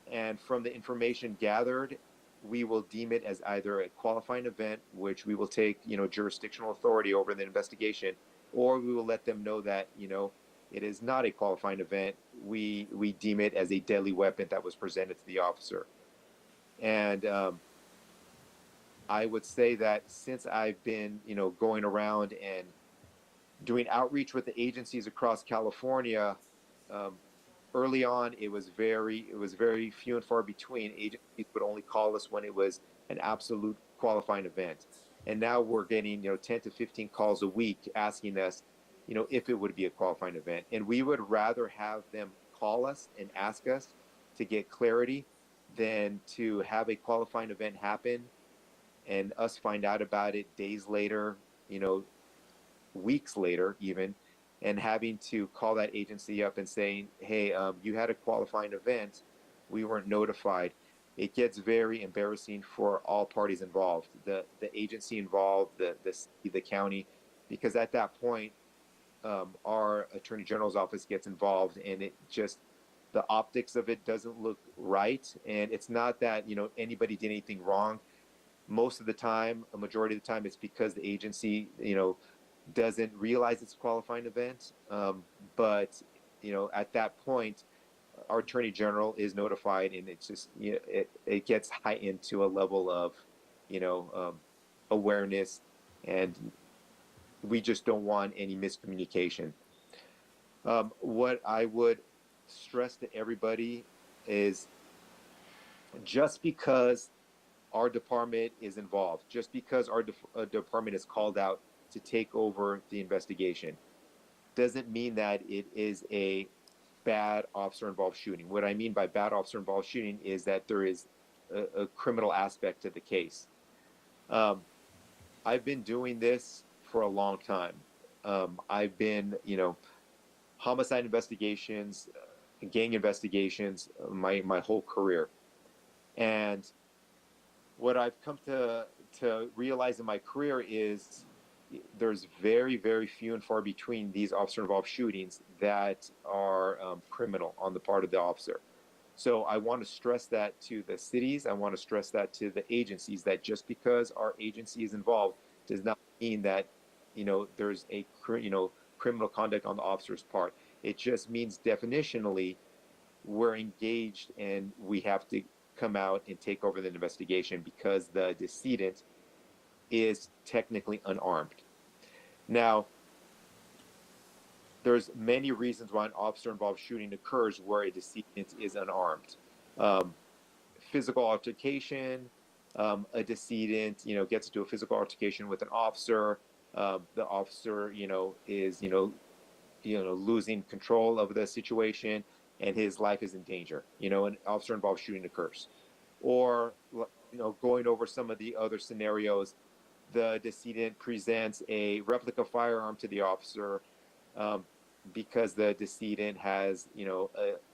S11: And from the information gathered, we will deem it as either a qualifying event, which we will take, jurisdictional authority over the investigation, or we will let them know that, it is not a qualifying event. We deem it as a deadly weapon that was presented to the officer. And I would say that since I've been, going around and doing outreach with the agencies across California, um, early on it was very few and far between. Agencies would only call us when it was an absolute qualifying event, and now we're getting 10 to 15 calls a week asking us if it would be a qualifying event, and we would rather have them call us and ask us to get clarity than to have a qualifying event happen and us find out about it days later, weeks later even, and having to call that agency up and saying, hey, you had a qualifying event, we weren't notified. It gets very embarrassing for all parties involved, the agency involved, the county, because at that point, our Attorney General's office gets involved, and it just, the optics of it doesn't look right. And it's not that anybody did anything wrong. Most of the time, a majority of the time, it's because the agency doesn't realize it's a qualifying event. But at that point, our Attorney General is notified, and it's just it gets heightened to a level of awareness, and we just don't want any miscommunication. What I would stress to everybody is, just because our department is involved, just because our department is called out to take over the investigation, doesn't mean that it is a bad officer involved shooting. What I mean by bad officer involved shooting is that there is a criminal aspect to the case. I've been doing this for a long time. I've been, homicide investigations, gang investigations, my whole career. And what I've come to realize in my career is there's very, very few and far between these officer-involved shootings that are criminal on the part of the officer. So I want to stress that to the cities. I want to stress that to the agencies, that just because our agency is involved does not mean that there's a criminal conduct on the officer's part. It just means definitionally we're engaged and we have to come out and take over the investigation because the decedent is technically unarmed. Now, there's many reasons why an officer-involved shooting occurs where a decedent is unarmed. Physical altercation, a decedent, gets into a physical altercation with an officer. The officer, is, losing control of the situation, and his life is in danger. An officer-involved shooting occurs. Or, going over some of the other scenarios, the decedent presents a replica firearm to the officer because the decedent has,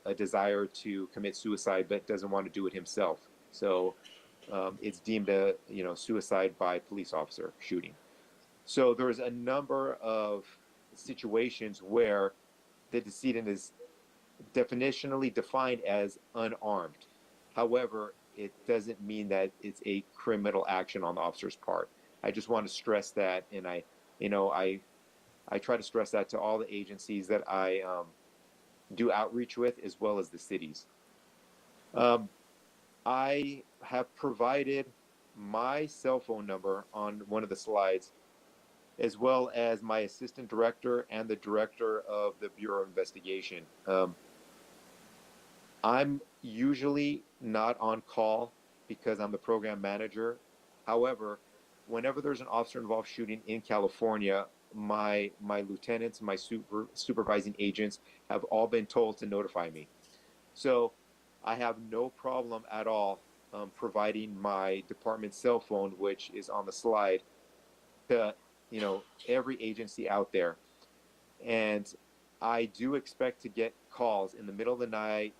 S11: a desire to commit suicide but doesn't want to do it himself. So it's deemed a, suicide by police officer shooting. So there's a number of situations where the decedent is definitionally defined as unarmed. However, it doesn't mean that it's a criminal action on the officer's part. I just want to stress that, and I try to stress that to all the agencies that I do outreach with, as well as the cities. I have provided my cell phone number on one of the slides, as well as my assistant director and the director of the Bureau of Investigation. I'm usually not on call because I'm the program manager. However, whenever there's an officer-involved shooting in California, my lieutenants, my supervising agents have all been told to notify me. So I have no problem at all providing my department cell phone, which is on the slide, to every agency out there. And I do expect to get calls in the middle of the night,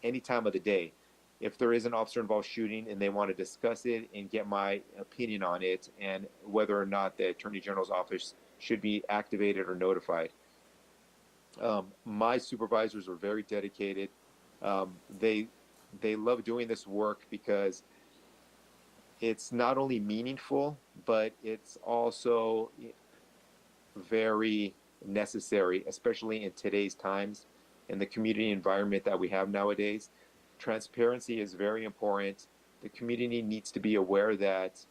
S11: any time of the day. If there is an officer-involved shooting and they want to discuss it and get my opinion on it and whether or not the Attorney General's office should be activated or notified. My supervisors are very dedicated. They love doing this work because it's not only meaningful, but it's also very necessary, especially in today's times and the community environment that we have nowadays. Transparency is very important. the community needs to be aware that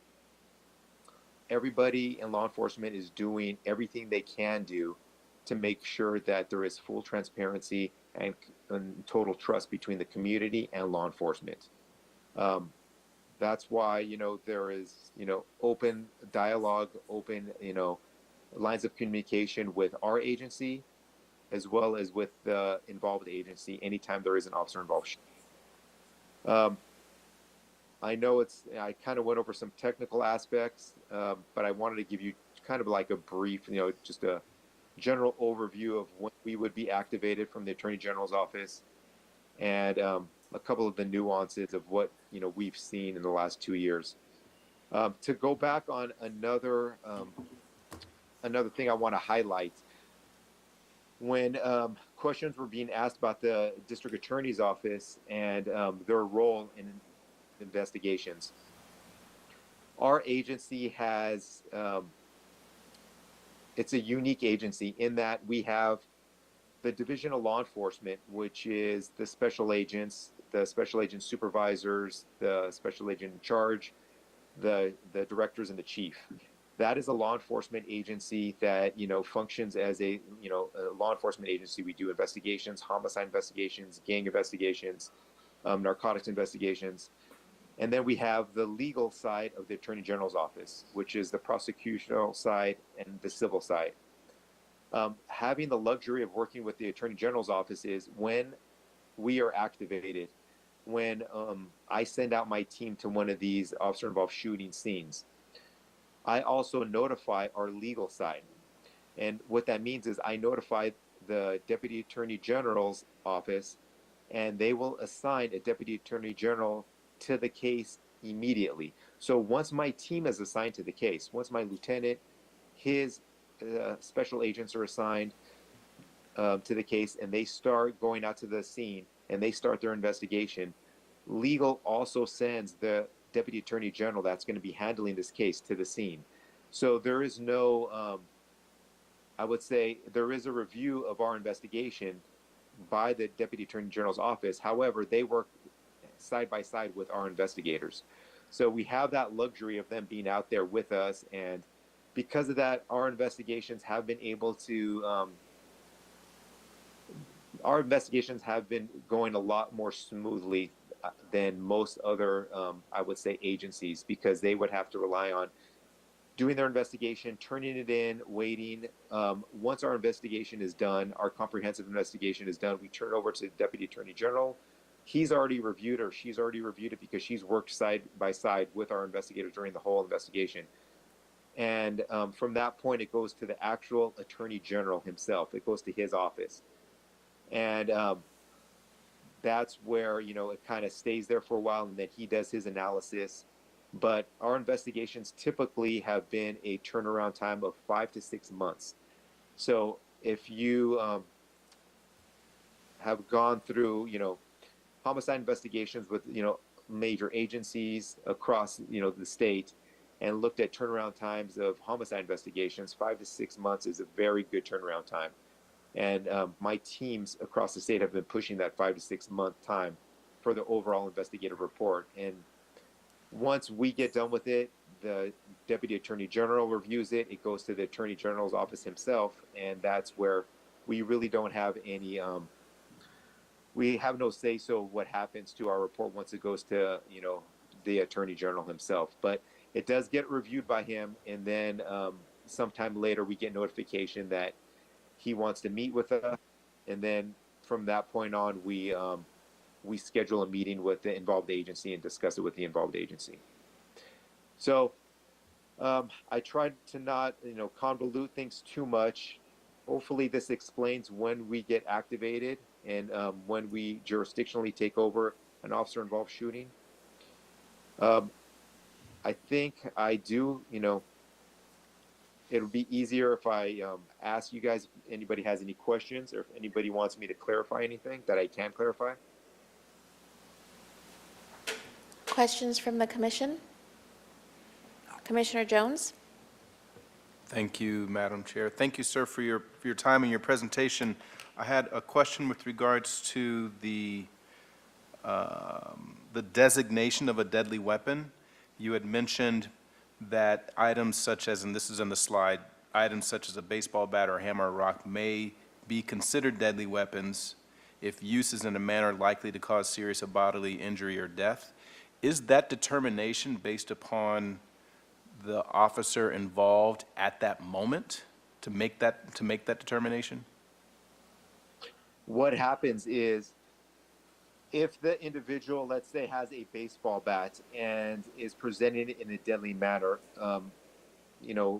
S11: everybody in law enforcement is doing everything they can do to make sure that there is full transparency and total trust between the community and law enforcement. That's why, there is, open dialogue, open, lines of communication with our agency, as well as with the involved agency anytime there is an officer involved. I know I kind of went over some technical aspects, but I wanted to give you kind of like a brief, just a general overview of when we would be activated from the Attorney General's office, and a couple of the nuances of what, we've seen in the last 2 years. To go back on another thing I want to highlight, when questions were being asked about the district attorney's office and their role in investigations, our agency has, it's a unique agency in that we have the Division of Law Enforcement, which is the special agents, the special agent supervisors, the special agent in charge, the directors, and the chief. That is a law enforcement agency that, functions as a law enforcement agency. We do investigations, homicide investigations, gang investigations, narcotics investigations. And then we have the legal side of the Attorney General's office, which is the prosecutorial side and the civil side. Having the luxury of working with the Attorney General's office is when we are activated, when I send out my team to one of these officer-involved shooting scenes, I also notify our legal side. And what that means is I notify the Deputy Attorney General's office, and they will assign a Deputy Attorney General to the case immediately. So once my team is assigned to the case, once my lieutenant, his special agents are assigned to the case, and they start going out to the scene and they start their investigation, legal also sends the Deputy Attorney General that's going to be handling this case to the scene. So there is no, I would say there is a review of our investigation by the Deputy Attorney General's office. However, they work side by side with our investigators. So we have that luxury of them being out there with us, and because of that, our investigations have been able to, going a lot more smoothly than most other, I would say, agencies, because they would have to rely on doing their investigation, turning it in, waiting. Once our investigation is done, our comprehensive investigation is done, we turn it over to the Deputy Attorney General. He's already reviewed, or she's already reviewed it, because she's worked side by side with our investigators during the whole investigation. And from that point, it goes to the actual Attorney General himself. It goes to his office. And that's where, it kind of stays there for a while, and then he does his analysis. But our investigations typically have been a turnaround time of 5 to 6 months. So if you have gone through, homicide investigations with, major agencies across, the state, and looked at turnaround times of homicide investigations, 5 to 6 months is a very good turnaround time. And my teams across the state have been pushing that 5 to 6 month time for the overall investigative report. And once we get done with it, the Deputy Attorney General reviews it. It goes to the Attorney General's office himself, and that's where we really don't have any, we have no say-so what happens to our report once it goes to, the Attorney General himself. But it does get reviewed by him, and then sometime later we get notification that he wants to meet with us, and then from that point on, we schedule a meeting with the involved agency and discuss it with the involved agency. So I tried to not, convolute things too much. Hopefully this explains when we get activated and when we jurisdictionally take over an officer-involved shooting. I think I do, it would be easier if I ask you guys if anybody has any questions, or if anybody wants me to clarify anything that I can clarify.
S1: Questions from the commission? Commissioner Jones?
S3: Thank you, Madam Chair. Thank you, sir, for your time and your presentation. I had a question with regards to the the designation of a deadly weapon. You had mentioned that items such as, and this is on the slide, items such as a baseball bat or hammer or rock may be considered deadly weapons if use is in a manner likely to cause serious bodily injury or death. Is that determination based upon the officer involved at that moment to make that determination?
S11: What happens is, if the individual, let's say, has a baseball bat and is presenting it in a deadly manner,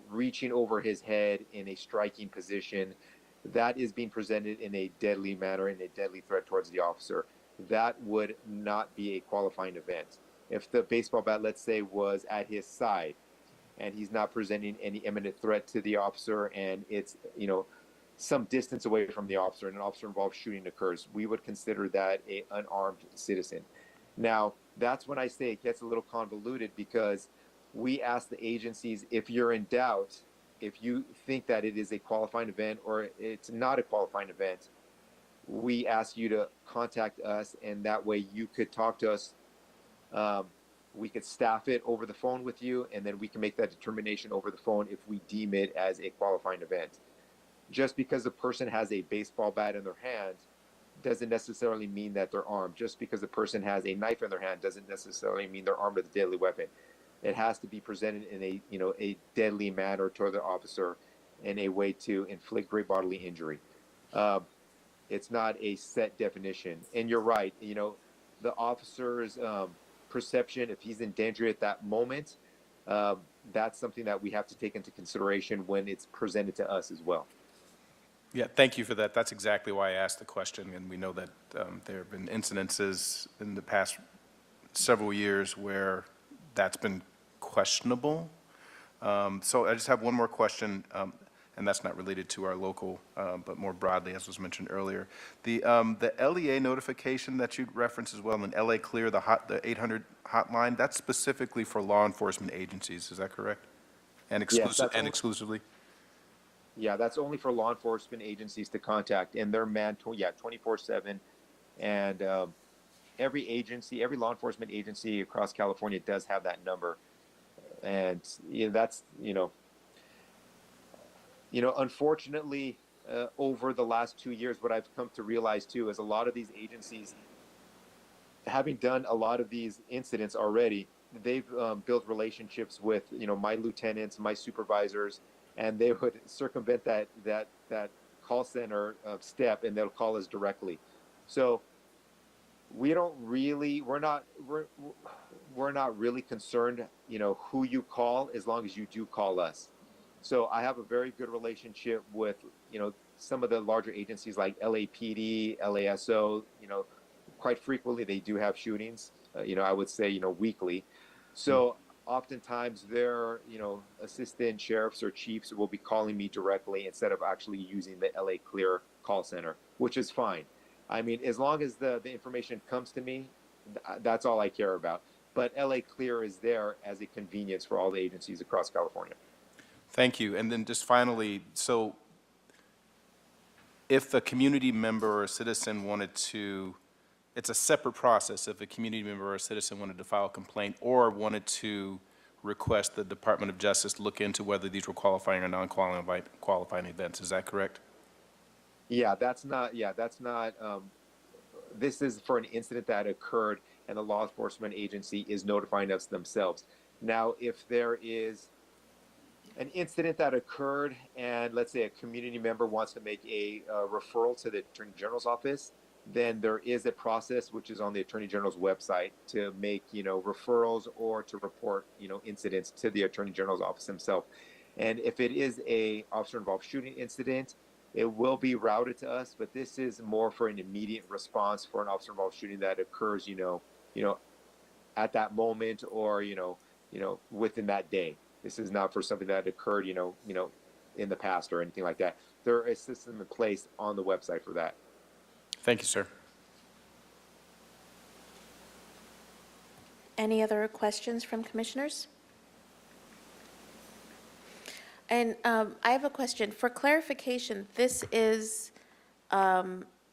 S11: reaching over his head in a striking position, that is being presented in a deadly manner, in a deadly threat towards the officer. That would not be a qualifying event. If the baseball bat, let's say, was at his side and he's not presenting any imminent threat to the officer, and it's, some distance away from the officer and an officer-involved shooting occurs, we would consider that an unarmed citizen. Now, that's when I say it gets a little convoluted, because we ask the agencies, if you're in doubt, if you think that it is a qualifying event or it's not a qualifying event, we ask you to contact us, and that way you could talk to us. We could staff it over the phone with you, and then we can make that determination over the phone if we deem it as a qualifying event. Just because a person has a baseball bat in their hand doesn't necessarily mean that they're armed. Just because a person has a knife in their hand doesn't necessarily mean they're armed with a deadly weapon. It has to be presented in a deadly manner toward the officer, in a way to inflict great bodily injury. It's not a set definition. And you're right, the officer's perception, if he's in danger at that moment, that's something that we have to take into consideration when it's presented to us as well.
S3: Yeah, thank you for that. That's exactly why I asked the question, and we know that there have been incidences in the past several years where that's been questionable. So I just have one more question, and that's not related to our local, but more broadly, as was mentioned earlier. The LEA notification that you referenced as well, and LA Clear, the 800 hotline, that's specifically for law enforcement agencies, is that correct? And
S11: Yes, that's only-
S3: exclusively?
S11: Yeah, that's only for law enforcement agencies to contact, and they're manned 24/7. And every agency, every law enforcement agency across California does have that number. And that's, unfortunately, over the last 2 years, what I've come to realize too is a lot of these agencies, having done a lot of these incidents already, they've built relationships with, my lieutenants, my supervisors, and they would circumvent that call center step, and they'll call us directly. So we're not really concerned, who you call, as long as you do call us. So I have a very good relationship with, some of the larger agencies like LAPD, LASO. Quite frequently they do have shootings. I would say, weekly. So oftentimes their, assistant sheriffs or chiefs will be calling me directly instead of actually using the LA Clear call center, which is fine. I mean, as long as the information comes to me, that's all I care about. But LA Clear is there as a convenience for all the agencies across California.
S3: Thank you. And then just finally, so if a community member or a citizen wanted to, it's a separate process if a community member or a citizen wanted to file a complaint or wanted to request the Department of Justice look into whether these were qualifying or non-qualifying events. Is that correct?
S11: This is for an incident that occurred, and the law enforcement agency is notifying us themselves. Now, if there is an incident that occurred and let's say a community member wants to make a referral to the Attorney General's office, then there is a process which is on the Attorney General's website to make, referrals or to report, incidents to the Attorney General's office himself. And if it is a officer-involved shooting incident, it will be routed to us, but this is more for an immediate response for an officer-involved shooting that occurs, at that moment or, within that day. This is not for something that occurred, in the past or anything like that. There is a system in place on the website for that.
S3: Thank you, sir.
S1: Any other questions from commissioners? And I have a question. For clarification, this is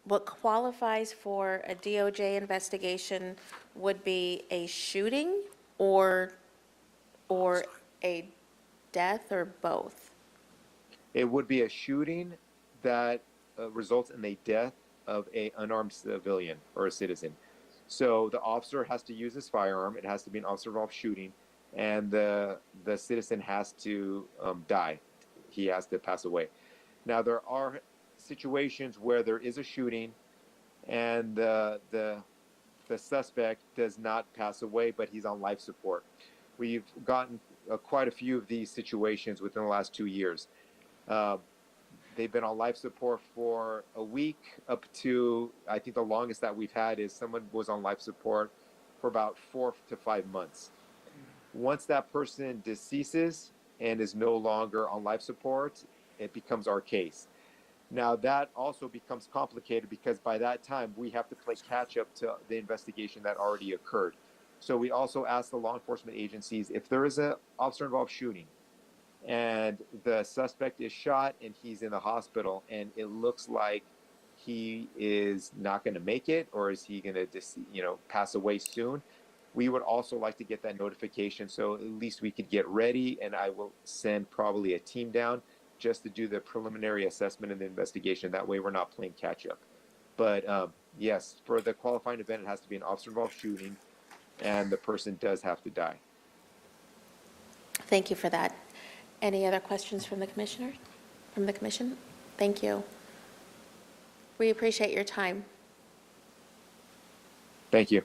S1: what qualifies for a DOJ investigation would be a shooting or a death or both?
S11: It would be a shooting that results in the death of an unarmed civilian or a citizen. So the officer has to use his firearm. It has to be an officer-involved shooting, and the citizen has to die. He has to pass away. Now, there are situations where there is a shooting, and the suspect does not pass away, but he's on life support. We've gotten quite a few of these situations within the last 2 years. They've been on life support for a week up to, I think the longest that we've had is someone was on life support for about 4 to 5 months. Once that person deceases and is no longer on life support, it becomes our case. Now that also becomes complicated because by that time we have to play catch up to the investigation that already occurred. So we also ask the law enforcement agencies if there is an officer involved shooting and the suspect is shot and he's in the hospital and it looks like he is not going to make it, or is he going to pass away soon, we would also like to get that notification so at least we could get ready, and I will send probably a team down just to do the preliminary assessment and the investigation. That way we're not playing catch up. But yes, for the qualifying event, it has to be an officer involved shooting and the person does have to die.
S1: Thank you for that. Any other questions from the commissioner, from the commission? Thank you. We appreciate your time.
S11: Thank you.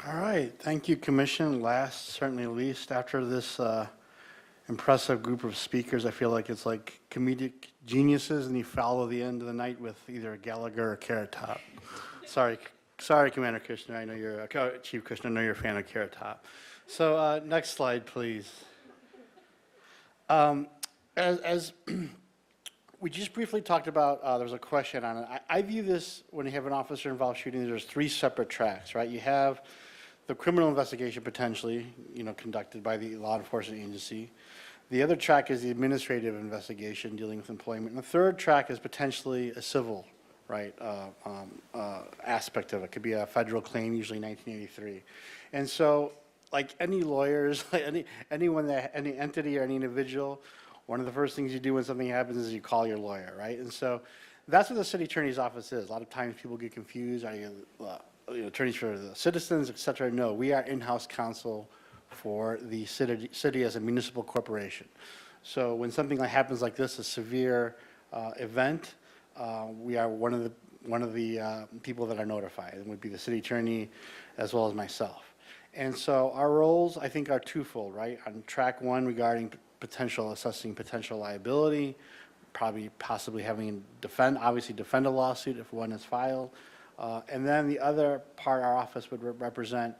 S6: All right, thank you, Commission. Last, certainly least, after this impressive group of speakers, I feel like it's like comedic geniuses, and you follow the end of the night with either Gallagher or Carrot Top. Sorry, Commander Kushner, I know you're, Chief Kushner, I know you're a fan of Carrot Top. So next slide, please. As we just briefly talked about, there was a question on it. I view this, when you have an officer-involved shooting, there's 3 separate tracks, right? You have the criminal investigation potentially, conducted by the law enforcement agency. The other track is the administrative investigation dealing with employment. And the third track is potentially a civil, right, aspect of it. It could be a federal claim, usually 1983. And so, like any lawyers, like any entity or any individual, one of the first things you do when something happens is you call your lawyer, right? And so that's what the city attorney's office is. A lot of times people get confused. Are you attorneys for the citizens, et cetera? No, we are in-house counsel for the city as a municipal corporation. So when something happens like this, a severe event, we are one of the people that are notified. It would be the city attorney as well as myself. And so our roles, I think, are twofold, right? On track 1 regarding assessing potential liability, possibly having defend a lawsuit if one is filed. And then the other part our office would represent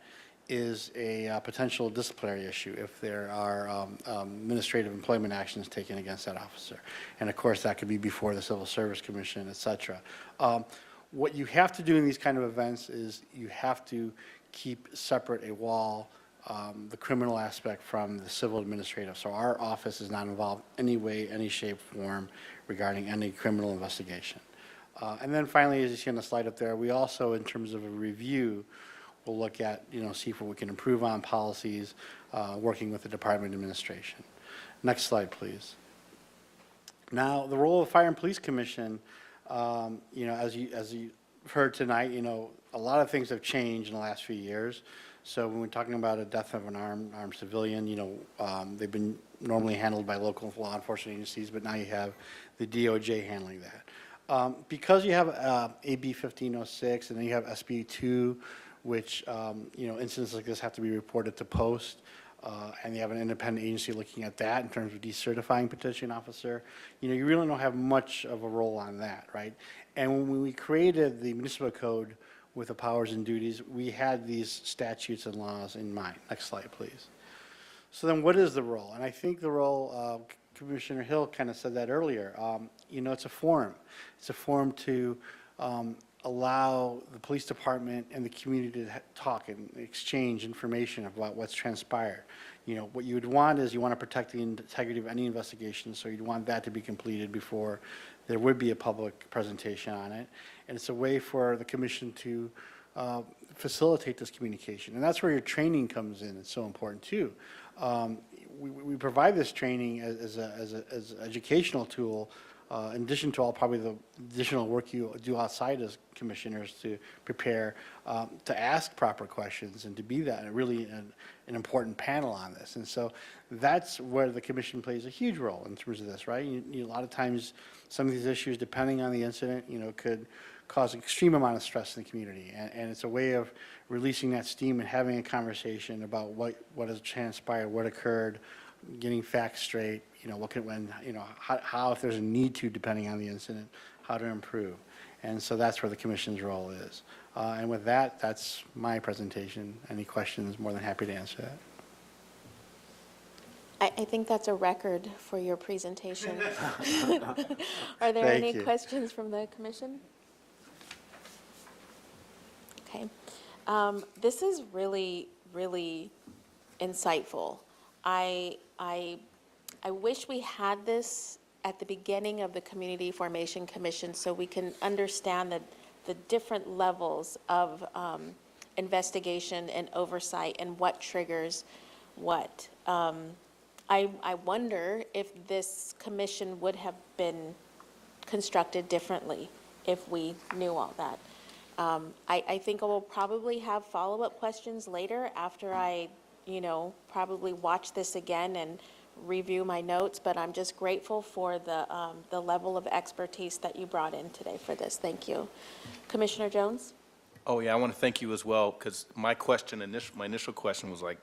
S6: is a potential disciplinary issue if there are administrative employment actions taken against that officer. And of course, that could be before the Civil Service Commission, et cetera. What you have to do in these kind of events is you have to keep separate a wall, the criminal aspect from the civil administrative. So our office is not involved any way, any shape, form regarding any criminal investigation. And then finally, as you see on the slide up there, we also, in terms of a review, will look at, see if we can improve on policies, working with the Department of Administration. Next slide, please. Now, the role of the Fire and Police Commission, as you heard tonight, a lot of things have changed in the last few years. So when we're talking about a death of an armed civilian, they've been normally handled by local law enforcement agencies, but now you have the DOJ handling that. Because you have AB 1506 and then you have SB 2, which, incidents like this have to be reported to Post, and you have an independent agency looking at that in terms of decertifying petition officer, you really don't have much of a role on that, right? And when we created the municipal code with the powers and duties, we had these statutes and laws in mind. Next slide, please. So then what is the role? And I think the role, Commissioner Hill kind of said that earlier, it's a forum. It's a forum to allow the police department and the community to talk and exchange information about what's transpired. You know, what you would want is you want to protect the integrity of any investigation, so you'd want that to be completed before there would be a public presentation on it. And it's a way for the commission to facilitate this communication. And that's where your training comes in. It's so important too. We provide this training as an educational tool, in addition to all probably the additional work you do outside as commissioners to prepare, to ask proper questions and to be that really an important panel on this. And so that's where the commission plays a huge role in terms of this, right? A lot of times, some of these issues, depending on the incident, could cause an extreme amount of stress in the community. And it's a way of releasing that steam and having a conversation about what has transpired, what occurred, getting facts straight, how, if there's a need to, depending on the incident, how to improve. And so that's where the commission's role is. And with that, that's my presentation. Any questions, more than happy to answer that.
S1: I think that's a record for your presentation. Are there
S6: Thank
S1: any
S6: you.
S1: questions from the commission? Okay. This is really, really insightful. I wish we had this at the beginning of the Community Formation Commission so we can understand the different levels of investigation and oversight and what triggers what. I wonder if this commission would have been constructed differently if we knew all that. I think I will probably have follow-up questions later after I, probably watch this again and review my notes, but I'm just grateful for the level of expertise that you brought in today for this. Thank you. Commissioner Jones?
S3: Oh, yeah, I want to thank you as well, because my initial question was like,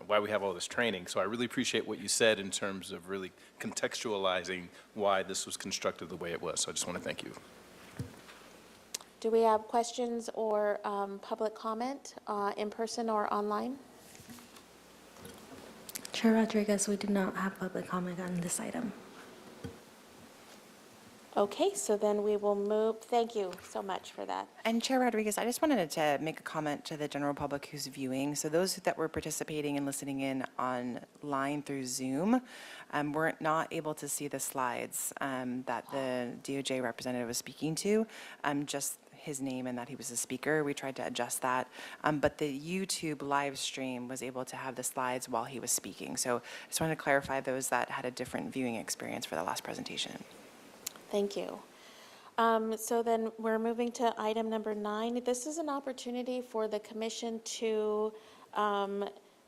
S3: why we have all this training. So I really appreciate what you said in terms of really contextualizing why this was constructed the way it was. So I just want to thank you.
S1: Do we have questions or public comment in person or online?
S2: Chair Rodriguez, we do not have public comment on this item.
S1: Okay, so then we will move. Thank you so much for that.
S5: And Chair Rodriguez, I just wanted to make a comment to the general public who's viewing. So those that were participating and listening in online through Zoom were not able to see the slides that the DOJ representative was speaking to, just his name and that he was a speaker. We tried to adjust that, but the YouTube live stream was able to have the slides while he was speaking. So I just wanted to clarify those that had a different viewing experience for the last presentation.
S1: Thank you. So then we're moving to item number 9. This is an opportunity for the commission to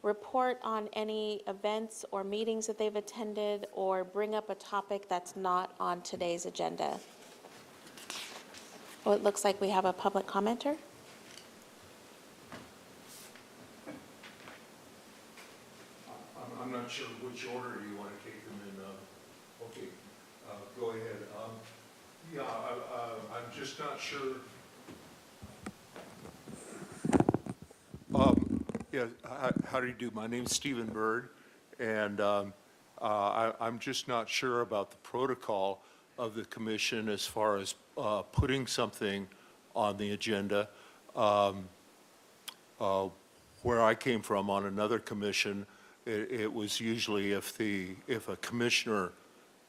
S1: report on any events or meetings that they've attended or bring up a topic that's not on today's agenda. Oh, it looks like we have a public commenter.
S12: I'm not sure which order you want to take them in. Okay, go ahead. Yeah, I'm just not sure. Yeah, how do you do? My name's Stephen Bird, and I'm just not sure about the protocol of the commission as far as putting something on the agenda. Where I came from on another commission, it was usually if a commissioner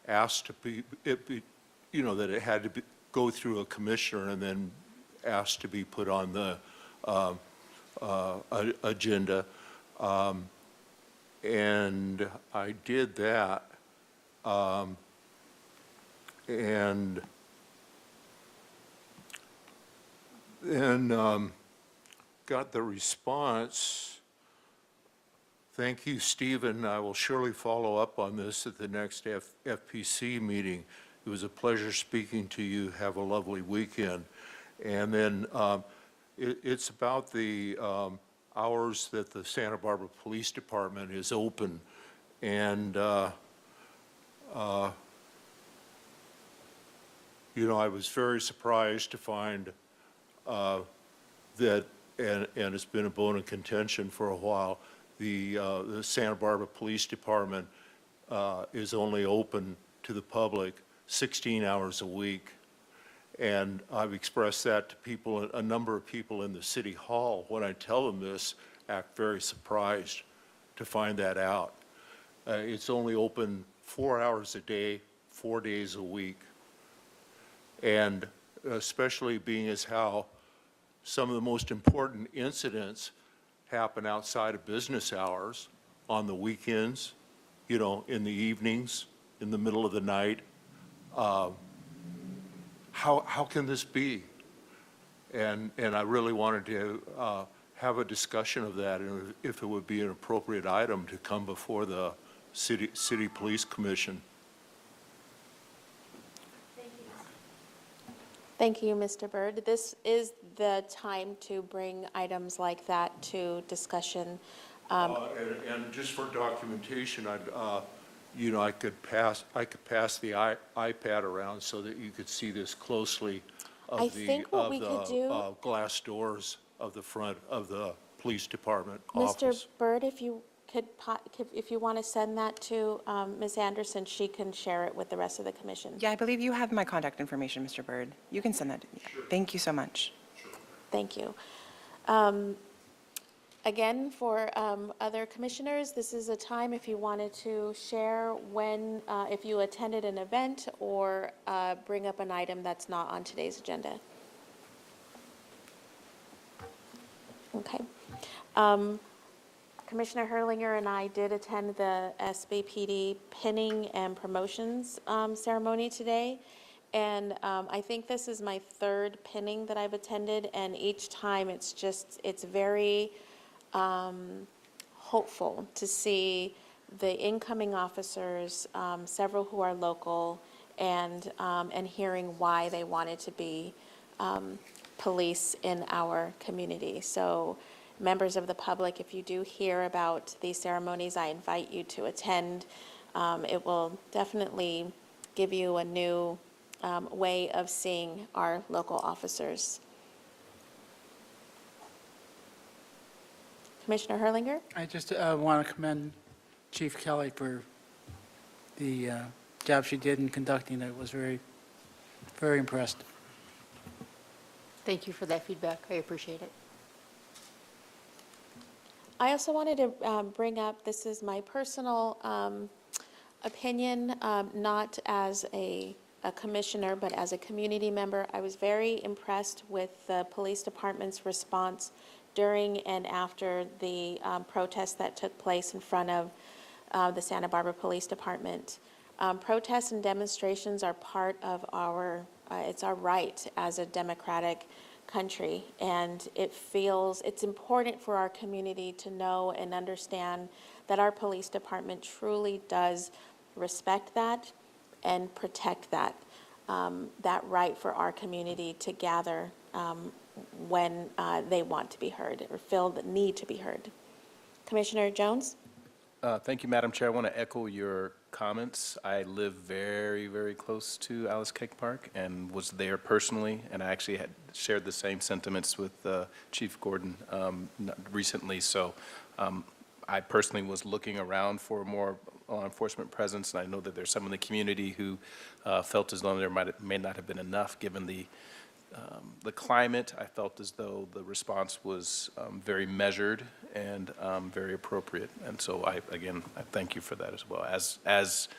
S12: asked to be, that it had to go through a commissioner and then asked to be put on the agenda. And I did that. And then got the response. Thank you, Stephen. I will surely follow up on this at the next FPC meeting. It was a pleasure speaking to you. Have a lovely weekend. And then it's about the hours that the Santa Barbara Police Department is open. And, I was very surprised to find that, and it's been a bone of contention for a while, the Santa Barbara Police Department is only open to the public 16 hours a week. And I've expressed that to people, a number of people in the city hall. When I tell them this, act very surprised to find that out. It's only open 4 hours a day, 4 days a week. And especially being as how some of the most important incidents happen outside of business hours, on the weekends, you know, in the evenings, in the middle of the night. How can this be? And I really wanted to have a discussion of that, and if it would be an appropriate item to come before the City Police Commission.
S1: Thank you, Mr. Byrd. This is the time to bring items like that to discussion.
S12: And just for documentation, you know, I could pass the iPad around so that you could see this closely
S1: I
S12: of the,
S1: think what we could do-
S12: glass doors of the front of the police department
S1: Mr.
S12: office.
S1: Byrd, if you if you want to send that to Ms. Anderson, she can share it with the rest of the commission.
S5: Yeah, I believe you have my contact information, Mr. Byrd. You can send that to me. Thank you so much.
S1: Thank you. Again, for other commissioners, this is a time if you wanted to share when, if you attended an event or bring up an item that's not on today's agenda. Okay. Commissioner Herlinger and I did attend the SBPD pinning and promotions ceremony today. And I think this is my third pinning that I've attended, and each time it's very hopeful to see the incoming officers, several who are local, and hearing why they wanted to be police in our community. So members of the public, if you do hear about these ceremonies, I invite you to attend. It will definitely give you a new way of seeing our local officers. Commissioner Herlinger?
S4: I just want to commend Chief Kelly for the job she did in conducting it. Was very, very impressed.
S9: Thank you for that feedback. I appreciate it.
S1: I also wanted to bring up, this is my personal opinion, not as a commissioner, but as a community member. I was very impressed with the police department's response during and after the protest that took place in front of the Santa Barbara Police Department. Protests and demonstrations are part of it's our right as a democratic country, and it's important for our community to know and understand that our police department truly does respect that and protect that right for our community to gather when they want to be heard or feel the need to be heard. Commissioner Jones?
S3: Thank you, Madam Chair. I want to echo your comments. I live very, very close to Alice Cake Park and was there personally, and I actually had shared the same sentiments with Chief Gordon recently. So I personally was looking around for more law enforcement presence, and I know that there's some in the community who felt as though there may not have been enough given the climate. I felt as though the response was very measured and very appropriate. And so I thank you for that as well, as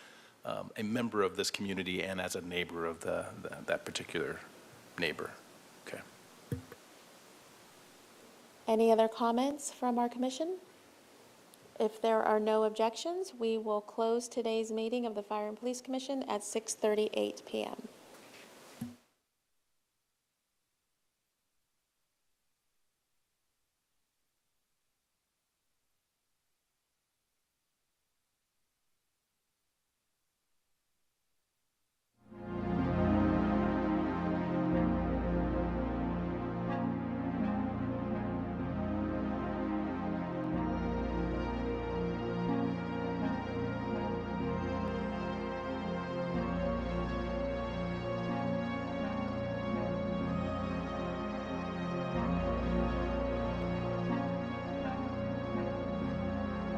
S3: a member of this community and as a neighbor of that particular neighbor. Okay.
S1: Any other comments from our commission? If there are no objections, we will close today's meeting of the Fire and Police Commission at 6:38 p.m.